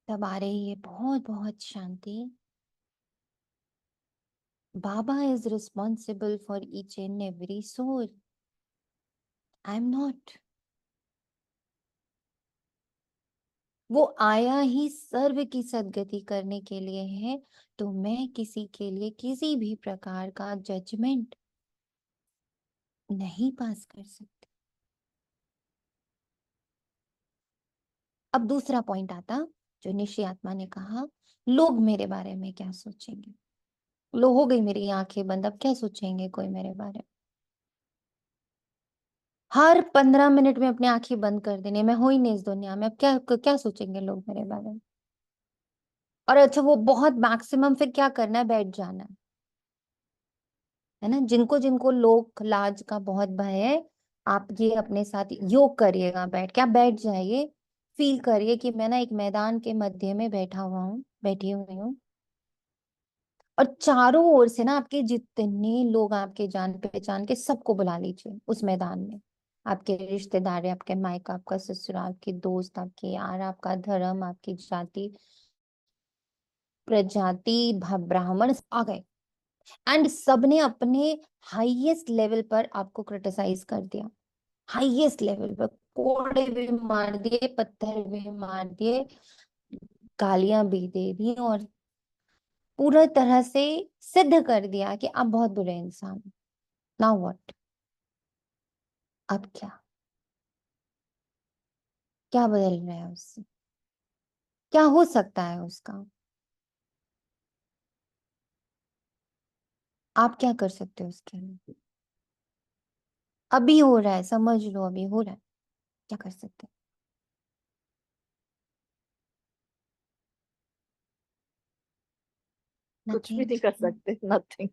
तब आ रही है बहुत बहुत शांति। Baba is responsible for each and every soul. I am not. वो आया ही सर्व की सद्गति करने के लिए है, तो मैं किसी के लिए किसी भी प्रकार का जजमेंट नहीं पास कर सकती। अब दूसरा पॉइंट आता जो निश्चय आत्मा ने कहा, लोग मेरे बारे में क्या सोचेंगे। लो, हो गई मेरी आंखें बंद, अब क्या सोचेंगे कोई मेरे बारे में। हर 15 मिनट में अपनी आंखें बंद कर देनी, मैं हूं ही नहीं इस दुनिया में, अब क्या क्या सोचेंगे लोग मेरे बारे में। और अच्छा, वो बहुत मैक्सिमम फिर क्या करना है, बैठ जाना है ना। जिनको जिनको लोक लाज का बहुत भय है, आप ये अपने साथ योग करिएगा, बैठ के आप बैठ जाइए, फील करिए कि मैं ना एक मैदान के मध्य में बैठा हुआ हूँ, बैठी हुई हूँ, और चारों ओर से ना आपके जितने लोग आपके जान पहचान के सबको बुला लीजिए उस मैदान में। आपके रिश्तेदार, आपके मायका, आपका ससुराल, आपके दोस्त, आपके यार, आपका धर्म, आपकी जाति, प्रजाति, ब्राह्मण आ गए, एंड सबने अपने हाईएस्ट लेवल पर आपको क्रिटिसाइज कर दिया। हाईएस्ट लेवल पर कोड़े भी मार दिए, पत्थर भी मार दिए, गालियां भी दे दी, और पूरा तरह से सिद्ध कर दिया कि आप बहुत बुरे इंसान हो। नाउ व्हाट, अब क्या, क्या बदल रहा है उससे, क्या हो सकता है उसका, आप क्या कर सकते हो उसके लिए। अभी हो रहा है, समझ लो, अभी हो रहा है, क्या कर सकते हैं। कुछ भी नथिंग, नहीं कर सकते, नथिंग।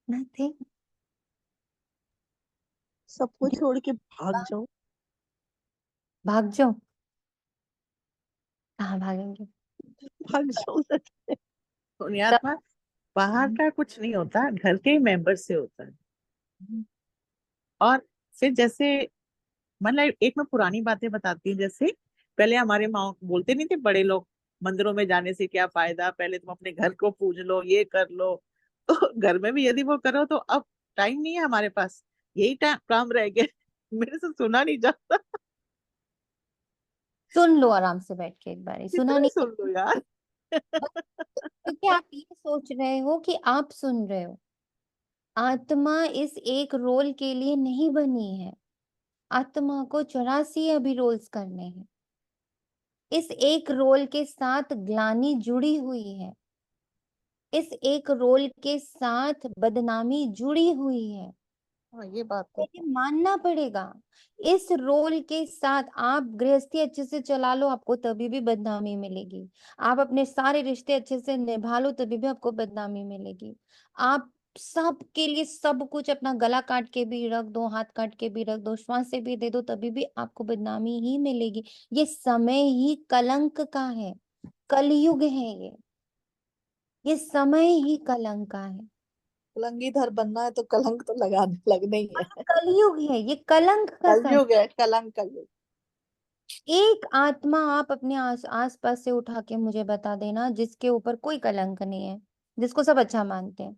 नथिंग। सबको छोड़ के भाग जाओ। भाग जाओ, कहाँ भागेंगे। भाग जाओ सच में। तब पुण्यात्मा, बाहर का कुछ नहीं होता, घर के ही मेंबर से होता है। और फिर जैसे मतलब एक मैं पुरानी बातें बताती हूँ, जैसे पहले हमारे माँ बोलते नहीं थे बड़े लोग, मंदिरों में जाने से क्या फायदा, पहले तुम अपने घर को पूज लो, ये कर लो। तो घर में भी यदि वो करो तो अब टाइम नहीं है हमारे पास, यही टाइम काम रह गया। मेरे से सुना नहीं जाता। सुन लो आराम से बैठ के, एक बार सुना कितना नहीं सुन लो यार। क्योंकि आप ये सोच रहे हो कि आप सुन रहे हो। आत्मा इस एक रोल के लिए नहीं बनी है, आत्मा को 84 अभी रोल्स करने हैं। इस एक रोल के साथ ग्लानि जुड़ी हुई है, इस एक रोल के साथ बदनामी जुड़ी हुई है। हाँ, ये बात तो ये मानना पड़ेगा। इस रोल के साथ आप गृहस्थी अच्छे से चला लो, आपको तभी भी बदनामी मिलेगी। आप अपने सारे रिश्ते अच्छे से निभा लो, तभी भी आपको बदनामी मिलेगी। आप सब के लिए सब कुछ, अपना गला काट के भी रख दो, हाथ काट के भी रख दो, श्वास से भी दे दो, तभी भी आपको बदनामी ही मिलेगी। ये समय ही कलंक का है, कलयुग है ये समय ही कलंक का है। कलंगीधर बनना है तो कलंक तो लगाने लगना ही है। कलयुग है, ये कलंक का समय। कलयुग है, कलंक कलयुग। एक आत्मा आप अपने आस पास से उठा के मुझे बता देना जिसके ऊपर कोई कलंक नहीं है, जिसको सब अच्छा मानते हैं,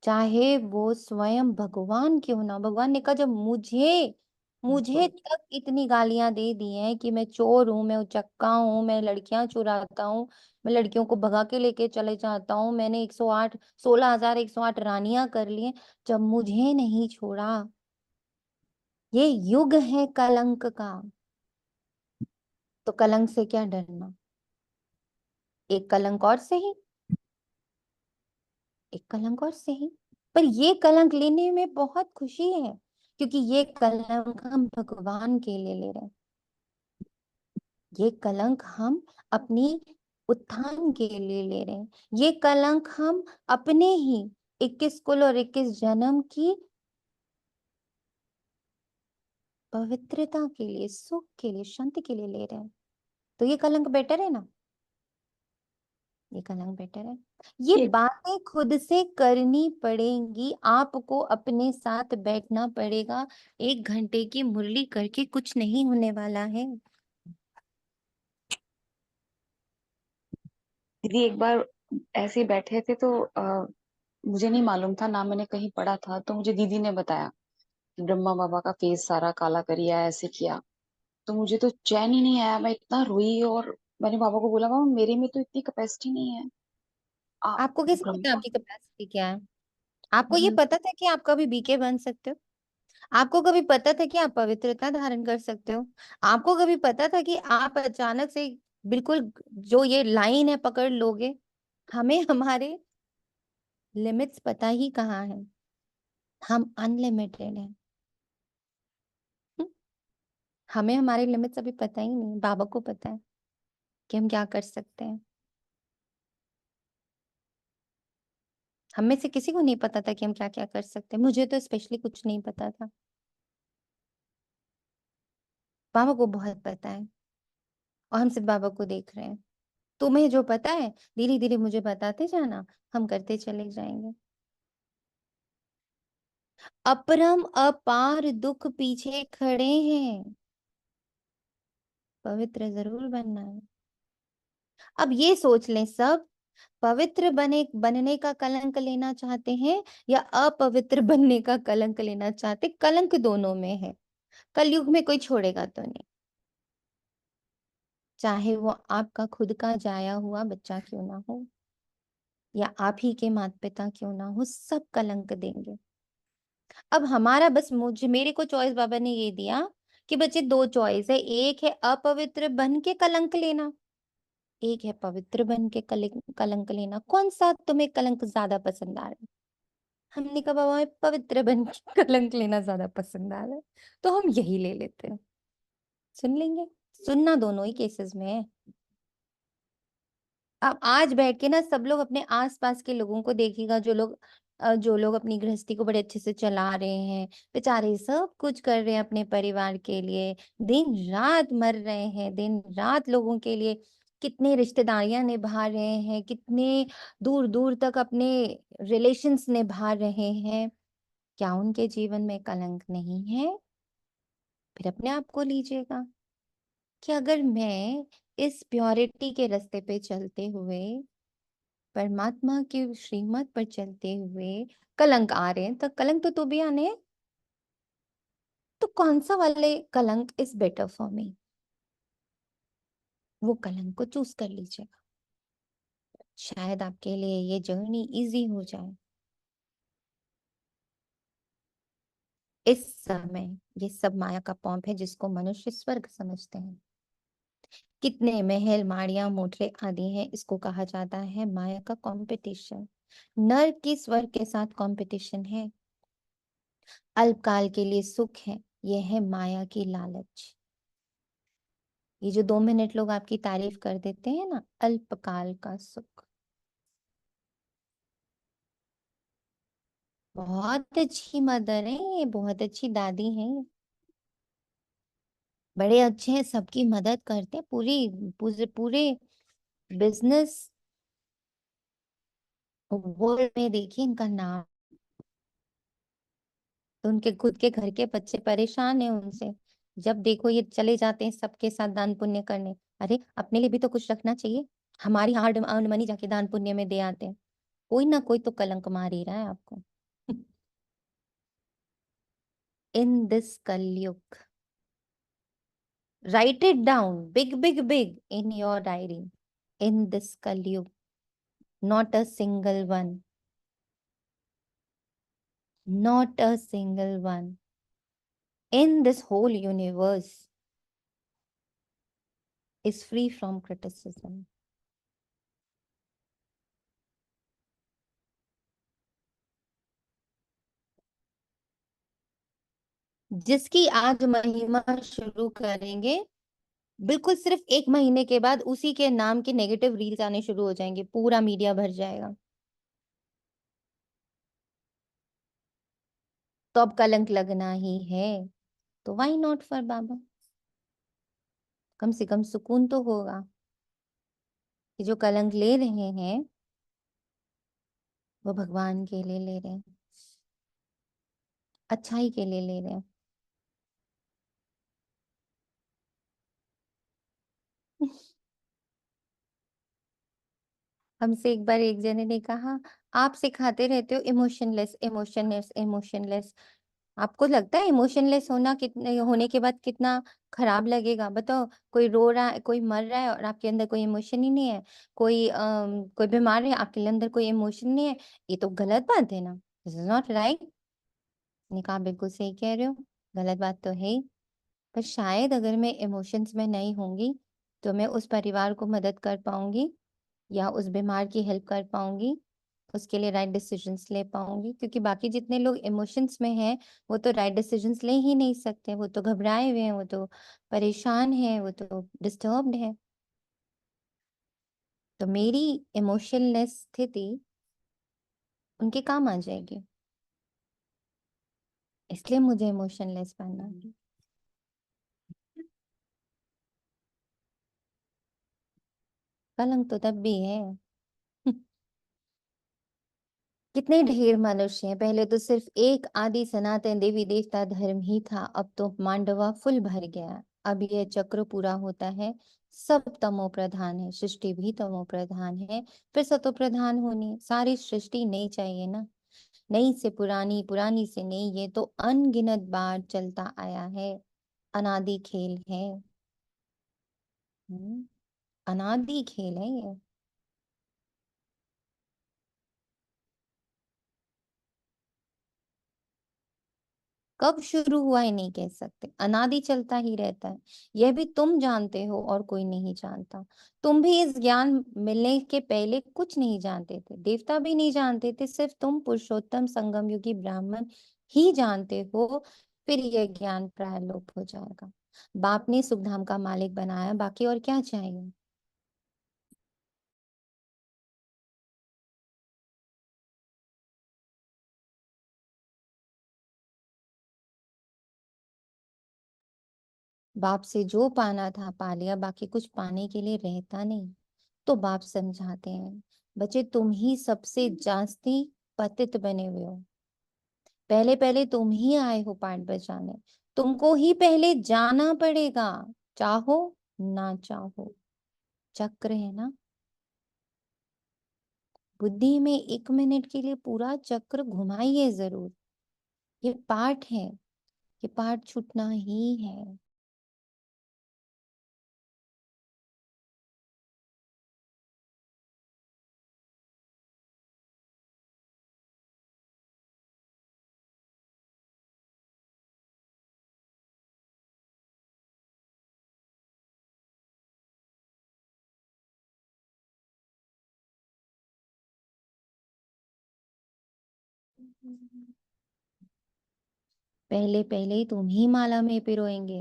चाहे वो स्वयं भगवान क्यों ना। भगवान ने कहा जब मुझे मुझे तक इतनी गालियां दे दी हैं कि मैं चोर हूं, मैं उचक्का हूं, मैं लड़कियां चुराता हूँ, मैं लड़कियों को भगा के लेके चले जाता हूँ, मैंने 108 16,108 रानियां कर ली हैं, जब मुझे नहीं छोड़ा। ये युग है कलंक का, तो कलंक से क्या डरना। एक कलंक और सही, एक कलंक और सही, पर ये कलंक लेने में बहुत खुशी है, क्योंकि ये कलंक हम भगवान के लिए ले रहे हैं। ये कलंक हम अपनी उत्थान के लिए ले रहे हैं। ये कलंक हम अपने ही 21 कुल और 21 जन्म की पवित्रता के लिए, सुख के लिए, शांति के लिए ले रहे हैं। तो ये कलंक बेटर है ना, ये कलंक बेटर है। ये ये बातें खुद से करनी पड़ेंगी, आपको अपने साथ बैठना पड़ेगा। 1 घंटे की मुरली करके कुछ नहीं होने वाला है। दीदी एक बार ऐसे ही बैठे थे तो मुझे नहीं मालूम था ना, मैंने कहीं पढ़ा था, तो मुझे दीदी ने बताया कि ब्रह्मा बाबा का फेस सारा काला करिया, ऐसे किया। तो मुझे तो चैन ही नहीं आया, मैं इतना रोई, और मैंने बाबा को बोला बाबा मेरे में तो इतनी कैपेसिटी नहीं है। आपको कैसे पता ब्रह्मा आपकी कैपेसिटी क्या है। आपको ये हम्म, पता था कि आप कभी बीके बन सकते हो। आपको कभी पता था कि आप पवित्रता धारण कर सकते हो? आपको कभी पता था कि आप अचानक से बिल्कुल जो ये लाइन है पकड़ लोगे? हमें हमारे लिमिट्स पता ही कहाँ है। हम अनलिमिटेड हैं। हमें हमारे लिमिट्स अभी पता ही नहीं। बाबा को पता है कि हम क्या कर सकते हैं। हम में से किसी को नहीं पता था कि हम क्या क्या कर सकते हैं। मुझे तो स्पेशली कुछ नहीं पता था। बाबा को बहुत पता है और हम सिर्फ बाबा को देख रहे हैं। तुम्हें जो पता है धीरे धीरे मुझे बताते जाना, हम करते चले जाएंगे। अपरम अपार दुख पीछे खड़े हैं, पवित्र जरूर बनना है। अब ये सोच लें सब, पवित्र बनने का कलंक लेना चाहते हैं या अपवित्र बनने का कलंक लेना चाहते? कलंक दोनों में है। कलयुग में कोई छोड़ेगा तो नहीं, चाहे वो आपका खुद का जाया हुआ बच्चा क्यों ना हो या आप ही के माता पिता क्यों ना हो, सब कलंक देंगे। अब हमारा बस मेरे को चॉइस बाबा ने ये दिया कि बच्चे दो चॉइस है, एक है अपवित्र बन के कलंक लेना, एक है पवित्र बन के कलंक लेना। कौन सा तुम्हें कलंक ज्यादा पसंद आ रहा है? हमने कहा बाबा हमें पवित्र बन के कलंक लेना ज्यादा पसंद आ रहा है, तो हम यही ले लेते हैं। सुन लेंगे, सुनना दोनों ही केसेस में है। अब आज बैठ के ना सब लोग अपने आसपास के लोगों को देखिएगा, जो लोग अपनी गृहस्थी को बड़े अच्छे से चला रहे हैं, बेचारे सब कुछ कर रहे हैं अपने परिवार के लिए, दिन रात मर रहे हैं, दिन रात लोगों के लिए कितने रिश्तेदारियां निभा रहे हैं, कितने दूर दूर तक अपने रिलेशंस निभा रहे हैं। क्या उनके जीवन में कलंक नहीं है? फिर अपने आप को लीजिएगा कि अगर मैं इस प्योरिटी के रास्ते पे चलते हुए, परमात्मा के श्रीमत पर चलते हुए कलंक आ रहे हैं, तो कलंक तो भी आने हैं। तो कौन सा वाले कलंक इज बेटर फॉर मी, वो कलंक को चूज कर लीजिएगा। शायद आपके लिए ये जर्नी इजी हो जाए। इस समय ये सब माया का पॉम्प है जिसको मनुष्य स्वर्ग समझते हैं। कितने महल माड़ियां मोटरे आदि हैं, इसको कहा जाता है माया का कंपटीशन। नर की स्वर्ग के साथ कंपटीशन है। अल्पकाल के लिए सुख है, यह है माया की लालच। ये जो 2 मिनट लोग आपकी तारीफ कर देते हैं ना, अल्पकाल का सुख। बहुत अच्छी मदर है, बहुत अच्छी दादी है, बड़े अच्छे हैं, सबकी मदद करते हैं, पूरी पूरे पूरे बिजनेस वर्ल्ड में देखिए इनका नाम। तो उनके खुद के घर के बच्चे परेशान हैं उनसे, जब देखो ये चले जाते हैं सबके साथ दान पुण्य करने। अरे अपने लिए भी तो कुछ रखना चाहिए। हमारी हार्ड अर्न मनी जाके दान पुण्य में दे आते हैं। कोई ना कोई तो कलंक मार ही रहा है आपको। इन दिस कलयुग, write it down big big big in your diary. In this Kalyug, not a single one, not a single one in this whole universe is free from criticism. जिसकी आज महिमा शुरू करेंगे, बिल्कुल सिर्फ 1 महीने के बाद उसी के नाम के नेगेटिव रील्स आने शुरू हो जाएंगे, पूरा मीडिया भर जाएगा। तो अब कलंक लगना ही है तो व्हाई नॉट फॉर बाबा। कम से कम सुकून तो होगा कि जो कलंक ले रहे हैं वो भगवान के लिए ले रहे हैं, अच्छाई के लिए ले रहे हैं। हमसे एक बार एक जने ने कहा, आप सिखाते रहते हो इमोशनलेस इमोशनलेस इमोशनलेस, आपको लगता है इमोशनलेस होना कितने होने के बाद कितना खराब लगेगा? बताओ, कोई रो रहा है, कोई मर रहा है और आपके अंदर कोई इमोशन ही नहीं है, कोई बीमार है आपके अंदर कोई इमोशन नहीं है, ये तो गलत बात है ना, दिस इज नॉट राइट। ने कहा बिल्कुल सही कह रहे हो, गलत बात तो है ही, पर शायद अगर मैं इमोशंस में नहीं होंगी तो मैं उस परिवार को मदद कर पाऊंगी या उस बीमार की हेल्प कर पाऊंगी, उसके लिए राइट डिसीजंस ले पाऊंगी। क्योंकि बाकी जितने लोग इमोशंस में हैं वो तो राइट डिसीजंस ले ही नहीं सकते, वो तो घबराए हुए हैं, वो तो परेशान हैं, वो तो डिस्टर्ब्ड है। तो मेरी इमोशनलेस स्थिति उनके काम आ जाएगी, इसलिए मुझे इमोशनलेस बनना है। कलंक तो तब भी है। कितने ढेर मनुष्य हैं, पहले तो सिर्फ एक आदि सनातन देवी देवता धर्म ही था, अब तो मांडवा फुल भर गया। अब यह चक्र पूरा होता है, सब तमो प्रधान है, सृष्टि भी तमो प्रधान है, फिर सतो प्रधान होनी, सारी सृष्टि नई चाहिए ना, नई से पुरानी, पुरानी से नई, ये तो अनगिनत बार चलता आया है, अनादि खेल है। अनादि खेल है ये। कब शुरू हुआ ही नहीं कह सकते, अनादि चलता ही रहता है। यह भी तुम जानते हो और कोई नहीं जानता। तुम भी इस ज्ञान मिलने के पहले कुछ नहीं जानते थे, देवता भी नहीं जानते थे, सिर्फ तुम पुरुषोत्तम संगम युगी ब्राह्मण ही जानते हो। फिर यह ज्ञान प्राय लोप हो जाएगा। बाप ने सुखधाम का मालिक बनाया, बाकी और क्या चाहिए। बाप से जो पाना था पा लिया, बाकी कुछ पाने के लिए रहता नहीं। तो बाप समझाते हैं, बच्चे तुम ही सबसे जास्ती पतित बने हुए हो, पहले पहले तुम ही आए हो पाठ बजाने, तुमको ही पहले जाना पड़ेगा, चाहो ना चाहो। चक्र है ना, बुद्धि में 1 मिनट के लिए पूरा चक्र घुमाइए जरूर। ये पाठ है, ये पाठ छूटना ही है। पहले पहले तुम ही माला में पिरोएंगे।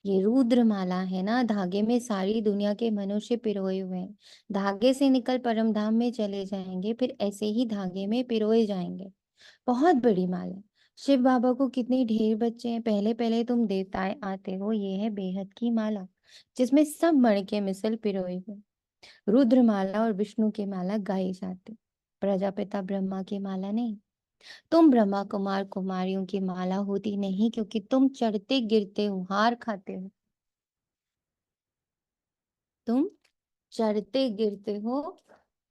ये रुद्र माला है ना, धागे में सारी दुनिया के मनुष्य पिरोए हुए हैं। धागे से निकल परम धाम में चले जाएंगे, फिर ऐसे ही धागे में पिरोए जाएंगे। बहुत बड़ी माला है। शिव बाबा को कितने ढेर बच्चे हैं, पहले पहले तुम देवताएं आते हो। ये है बेहद की माला, जिसमें सब मण के मिसल पिरोए हुए। रुद्र माला और विष्णु की माला गाई जाती, प्रजापिता ब्रह्मा की माला नहीं। तुम ब्रह्मा कुमार कुमारियों की माला होती नहीं, क्योंकि तुम चढ़ते गिरते हो, हार खाते हो। तुम चढ़ते गिरते हो,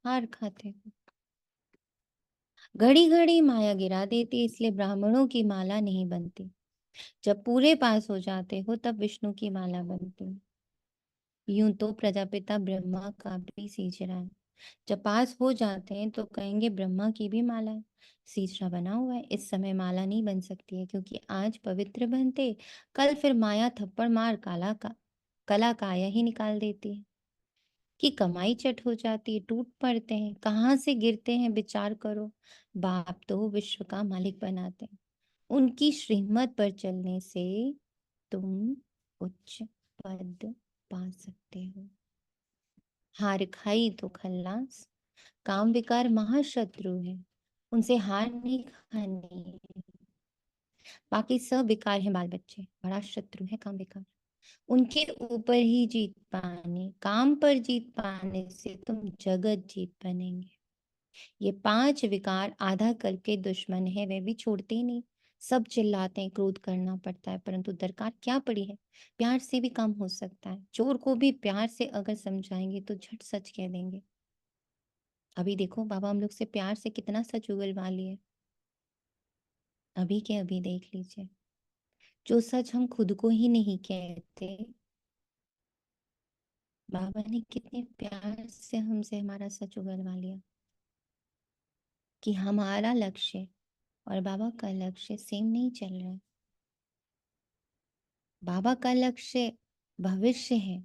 हार खाते हो। घड़ी घड़ी माया गिरा देती, इसलिए ब्राह्मणों की माला नहीं बनती। जब पूरे पास हो जाते हो तब विष्णु की माला बनती है। यूं तो प्रजापिता ब्रह्मा का भी सींचरा है। जब पास हो जाते हैं तो कहेंगे ब्रह्मा की भी माला है। सीसरा बना हुआ है, इस समय माला नहीं बन सकती है, क्योंकि आज पवित्र बनते, कल फिर माया थप्पड़ मार कला काया ही निकाल देती है। कि कमाई चट हो जाती है, टूट पड़ते हैं, कहाँ से गिरते हैं विचार करो। बाप तो विश्व का मालिक बनाते हैं, उनकी श्रीमत पर चलने से तुम उच्च पद पा सकते हो। हार खाई तो खल्लास। काम विकार महाशत्रु है, उनसे हार नहीं खानी है। बाकी सब विकार है, बाल बच्चे बड़ा शत्रु है काम विकार। उनके ऊपर ही जीत पानी, काम पर जीत पाने से तुम जगत जीत बनेंगे। ये 5 विकार आधा कल के दुश्मन है, वे भी छोड़ते ही नहीं। सब चिल्लाते हैं, क्रोध करना पड़ता है, परंतु दरकार क्या पड़ी है, प्यार से भी काम हो सकता है। चोर को भी प्यार से अगर समझाएंगे तो झट सच कह देंगे। अभी देखो बाबा हम लोग से प्यार से कितना सच उगलवा लिए, अभी के अभी देख लीजिए। जो सच हम खुद को ही नहीं कहते, बाबा ने कितने प्यार से हमसे हमारा सच उगलवा लिया कि हमारा लक्ष्य और बाबा का लक्ष्य सेम नहीं चल रहा है। बाबा का लक्ष्य भविष्य है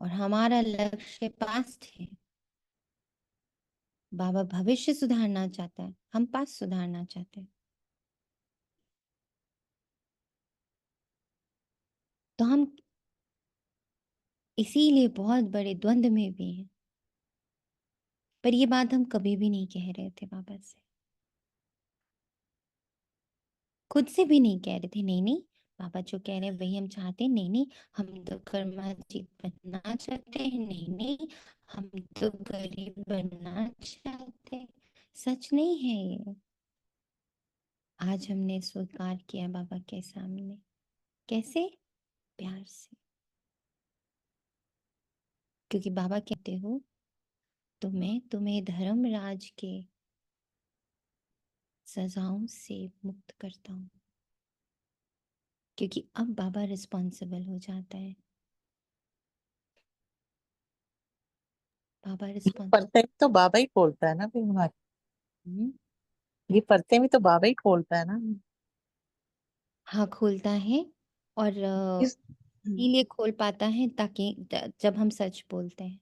और हमारा लक्ष्य पास्ट है। बाबा भविष्य सुधारना चाहता है, हम पास्ट सुधारना चाहते हैं। तो हम इसीलिए बहुत बड़े द्वंद में भी हैं। पर ये बात हम कभी भी नहीं कह रहे थे बाबा से, खुद से भी नहीं कह रहे थे। नहीं नहीं, बाबा जो कह रहे हैं वही हम चाहते हैं। नहीं नहीं, हम तो कर्माजीत बनना चाहते हैं। नहीं नहीं, हम तो गरीब बनना चाहते हैं। सच नहीं है ये। आज हमने स्वीकार किया बाबा के सामने। कैसे? प्यार से। क्योंकि बाबा कहते हो तो मैं तुम्हें धर्मराज के सजाओं से मुक्त करता हूँ। क्योंकि अब बाबा रिस्पॉन्सिबल हो जाता है। बाबा रिस्पॉन्सिबल। पर्दे भी तो बाबा ही खोलता है ना फिर हमारे, ये पर्दे भी तो बाबा ही खोलता है ना। हाँ, खोलता है। और इस इसीलिए खोल पाता है ताकि जब हम सच बोलते हैं।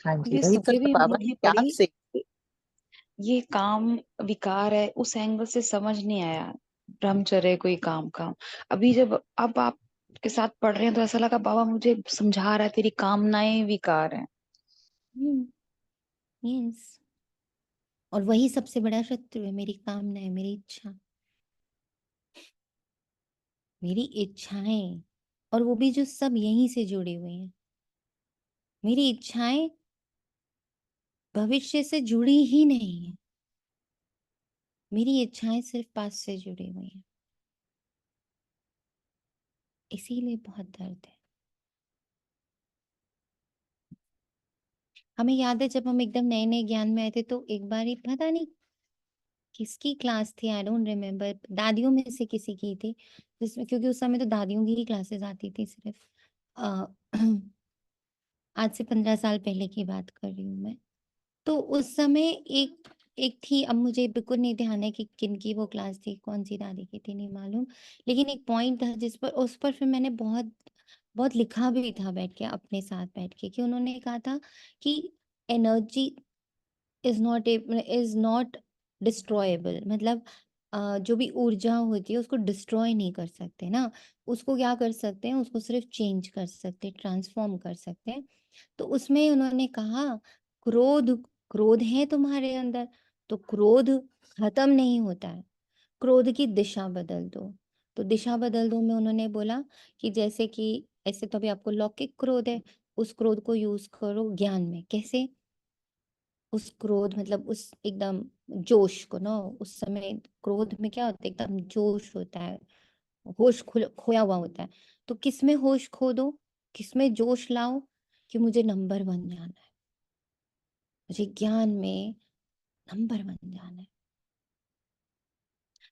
हाँ जी, ये वही तो सुबह भी बाबा की मुरली प्यार पड़ी, से। ये काम विकार है, उस एंगल से समझ नहीं आया। ब्रह्मचर्य कोई काम का। अभी जब अब आप के साथ पढ़ रहे हैं तो ऐसा लगा बाबा मुझे समझा रहा है तेरी कामनाएं विकार हैं। यस। और वही सबसे बड़ा शत्रु है, मेरी कामना है, मेरी इच्छा, मेरी इच्छाएं। और वो भी जो सब यहीं से जुड़ी हुई हैं। मेरी इच्छाएं भविष्य से जुड़ी ही नहीं है। मेरी इच्छाएं सिर्फ पास से जुड़ी हुई हैं। इसीलिए बहुत दर्द है। हमें याद है जब हम एकदम नए नए ज्ञान में आए थे तो एक बार ही पता नहीं किसकी क्लास थी, आई डोंट रिमेम्बर, दादियों में से किसी की थी, जिसमें क्योंकि उस समय तो दादियों की ही क्लासेस आती थी सिर्फ। अ, आज से 15 साल पहले की बात कर रही हूँ मैं। तो उस समय एक एक थी, अब मुझे बिल्कुल नहीं ध्यान है कि किन की वो क्लास थी, कौन सी दादी की थी, नहीं मालूम। लेकिन एक पॉइंट था जिस पर, उस पर फिर मैंने बहुत बहुत लिखा भी था बैठ के, अपने साथ बैठ के, कि उन्होंने कहा था कि एनर्जी इज नॉट डिस्ट्रॉयबल। मतलब जो भी ऊर्जा होती है उसको डिस्ट्रॉय नहीं कर सकते ना। उसको क्या कर सकते हैं, उसको सिर्फ चेंज कर सकते हैं, ट्रांसफॉर्म कर सकते हैं। तो उसमें उन्होंने कहा, क्रोध क्रोध है तुम्हारे अंदर, तो क्रोध खत्म नहीं होता है, क्रोध की दिशा बदल दो। तो दिशा बदल दो में उन्होंने बोला कि जैसे कि ऐसे तो अभी आपको लौकिक क्रोध है, उस क्रोध को यूज करो ज्ञान में। कैसे? उस क्रोध मतलब उस एकदम जोश को ना, उस समय क्रोध में क्या होता है, एकदम जोश होता है, होश खोया हुआ होता है। तो किस में होश खो दो, किस में जोश लाओ, कि मुझे नंबर 1 जाना है, मुझे ज्ञान में नंबर 1 जाना है।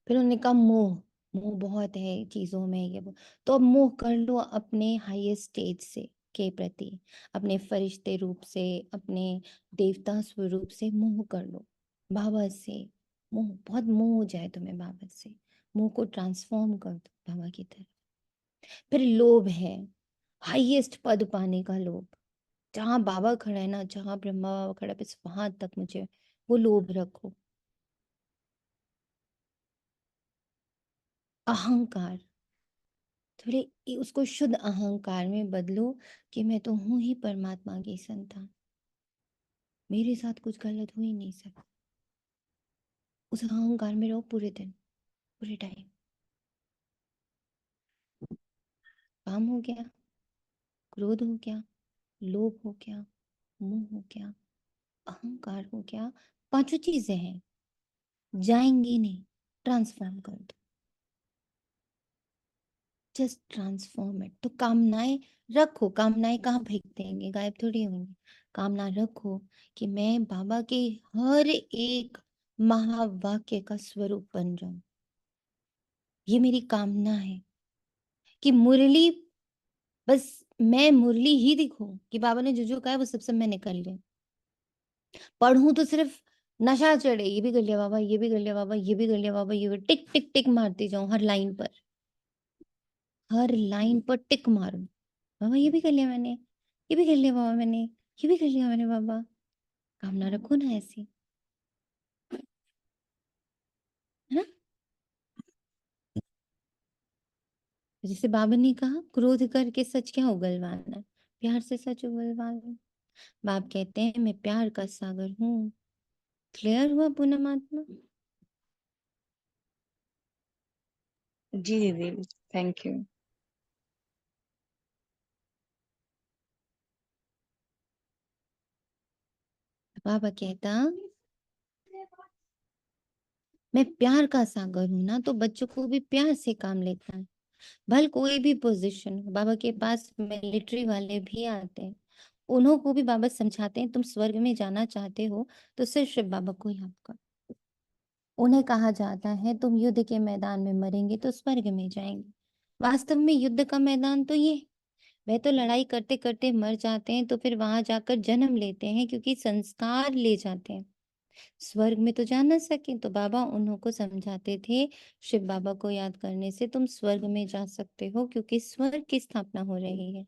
फिर उन्होंने कहा मोह, मोह बहुत है चीजों में, ये वो। तो अब मोह कर लो अपने हाईएस्ट स्टेज से के प्रति, अपने फरिश्ते रूप से, अपने देवता स्वरूप से मोह कर लो। बाबा से मोह, बहुत मोह हो जाए तुम्हें बाबा से, मोह को ट्रांसफॉर्म कर दो बाबा की तरफ। फिर लोभ है, हाईएस्ट पद पाने का लोभ। जहां बाबा खड़ा है ना, जहां ब्रह्मा बाबा खड़ा है, बस वहां तक मुझे वो लोभ रखो। अहंकार, थोड़े उसको शुद्ध अहंकार में बदलो कि मैं तो हूं ही परमात्मा की संतान, मेरे साथ कुछ गलत हो ही नहीं सकता। उस अहंकार में रहो पूरे दिन, पूरे टाइम। काम हो गया, क्रोध हो गया, लोभ हो गया, मोह हो गया, अहंकार हो गया, पांचों चीजें हैं, जाएंगी नहीं, ट्रांसफॉर्म कर दो। Just transform it. तो कामनाएं रखो, कामनाएं कहाँ फेंक देंगे, गायब थोड़ी होंगी। कामना रखो कि मैं बाबा के हर एक महावाक्य का स्वरूप बन जाऊं। ये मेरी कामना है कि मुरली, बस मैं मुरली ही दिखूं, कि बाबा ने जो जो कहा है वो सब सब मैं निकल लूं। पढ़ूं तो सिर्फ नशा चढ़े, ये भी कर लिया बाबा, ये भी कर लिया बाबा, ये भी कर लिया बाबा, ये भी, टिक टिक टिक मारती जाऊं हर लाइन पर, हर लाइन पर टिक मारूं, बाबा ये भी कर लिया मैंने, ये भी कर लिया बाबा मैंने, ये भी कर लिया मैंने बाबा। कामना रखो ना ऐसी, है ना। जैसे बाबा ने कहा, क्रोध करके सच क्या उगलवाना है, प्यार से सच उगलवाना। बाप कहते हैं मैं प्यार का सागर हूँ। क्लियर हुआ पूनम आत्मा? जी दीदी, थैंक यू। बाबा कहता मैं प्यार का सागर हूं ना, तो बच्चों को भी प्यार से काम लेता है। भल कोई भी पोजीशन हो, बाबा के पास मिलिट्री वाले भी आते हैं, उन्हों को भी बाबा समझाते हैं तुम स्वर्ग में जाना चाहते हो तो सिर्फ शिव बाबा को याद करो। उन्हें कहा जाता है तुम युद्ध के मैदान में मरेंगे तो स्वर्ग में जाएंगे। वास्तव में युद्ध का मैदान तो ये, वह तो लड़ाई करते करते मर जाते हैं तो फिर वहां जाकर जन्म लेते हैं, क्योंकि संस्कार ले जाते हैं। स्वर्ग में तो जा ना सके, तो बाबा उन्हों को समझाते थे शिव बाबा को याद करने से तुम स्वर्ग में जा सकते हो, क्योंकि स्वर्ग की स्थापना हो रही है।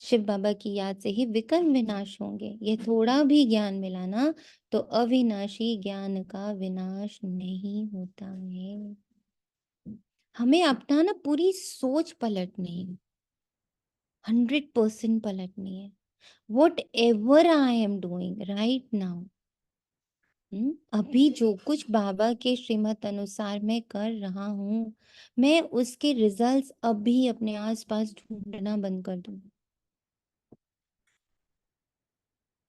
शिव बाबा की याद से ही विकर्म विनाश होंगे। ये थोड़ा भी ज्ञान मिला ना, तो अविनाशी ज्ञान का विनाश नहीं होता है। हमें अपना ना पूरी सोच पलटनी है, 100% पलटनी है। What ever I am doing right now, अभी जो कुछ बाबा के श्रीमत अनुसार मैं कर रहा हूँ, मैं उसके रिजल्ट्स अभी अपने आसपास ढूंढना बंद कर दूँ।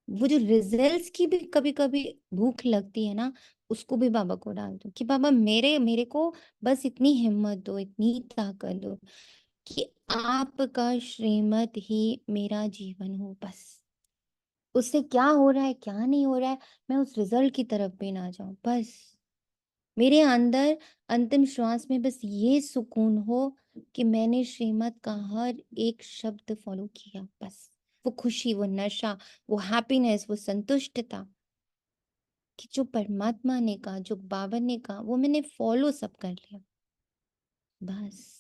वो जो रिजल्ट्स की भी कभी कभी भूख लगती है ना, उसको भी बाबा को डाल दो कि बाबा मेरे मेरे को बस इतनी हिम्मत दो, इतनी ताकत दो कि आपका श्रीमत ही मेरा जीवन हो। बस उससे क्या हो रहा है क्या नहीं हो रहा है, मैं उस रिजल्ट की तरफ भी ना जाऊं। बस मेरे अंदर अंतिम श्वास में बस ये सुकून हो कि मैंने श्रीमत का हर एक शब्द फॉलो किया। बस वो खुशी, वो नशा, वो हैप्पीनेस, वो संतुष्टता कि जो परमात्मा ने कहा, जो बाबा ने कहा, वो मैंने फॉलो सब कर लिया। बस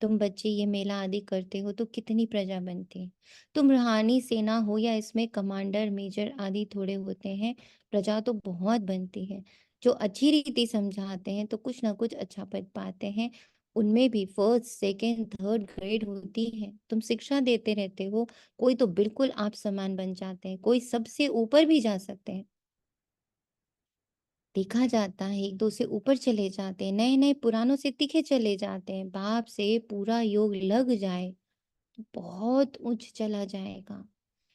तुम बच्चे ये मेला आदि करते हो तो कितनी प्रजा बनती है। तुम रूहानी सेना हो या इसमें कमांडर मेजर आदि थोड़े होते हैं, प्रजा तो बहुत बनती है। जो अच्छी रीति समझाते हैं तो कुछ ना कुछ अच्छा पद पाते हैं। उनमें भी फर्स्ट सेकंड थर्ड ग्रेड होती है। तुम शिक्षा देते रहते हो, कोई तो बिल्कुल आप समान बन जाते हैं, कोई सबसे ऊपर भी जा सकते हैं। देखा जाता है एक दो से ऊपर चले जाते हैं, नए नए पुरानों से तीखे चले जाते हैं। बाप से पूरा योग लग जाए तो बहुत उच्च चला जाएगा।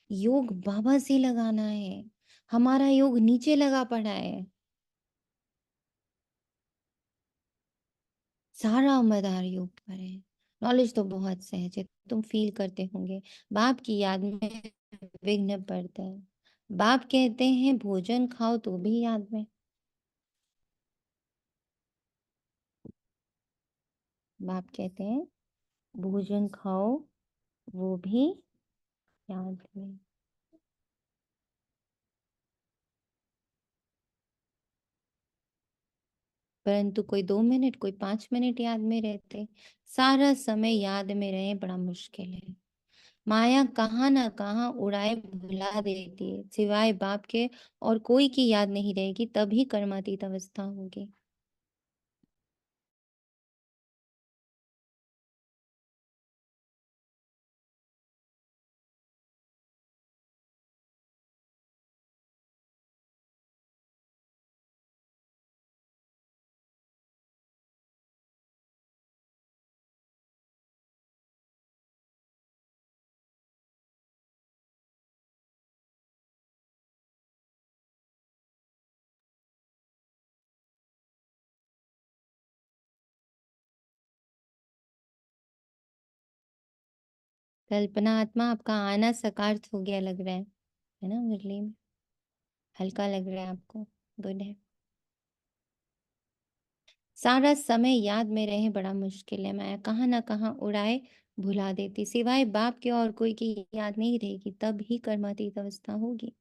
योग बाबा से लगाना है, हमारा योग नीचे लगा पड़ा है। सारा मदार योग पर है। नॉलेज तो बहुत सहज है, तुम फील करते होंगे। बाप की याद में विघ्न पड़ता है। बाप कहते हैं भोजन खाओ तो भी याद में। बाप कहते हैं भोजन खाओ वो भी याद में। परंतु कोई 2 मिनट, कोई 5 मिनट याद में रहते, सारा समय याद में रहे बड़ा मुश्किल है। माया कहाँ ना कहाँ उड़ाए भुला देती है, सिवाय बाप के और कोई की याद नहीं रहेगी, तभी कर्मातीत अवस्था होगी। कल्पना आत्मा, आपका आना साकार हो गया लग रहा है ना मुरली में? हल्का लग रहा है आपको? गुड है। सारा समय याद में रहे बड़ा मुश्किल है। माया कहाँ ना कहाँ उड़ाए भुला देती, सिवाय बाप के और कोई की याद नहीं रहेगी, तब ही कर्मातीत अवस्था होगी।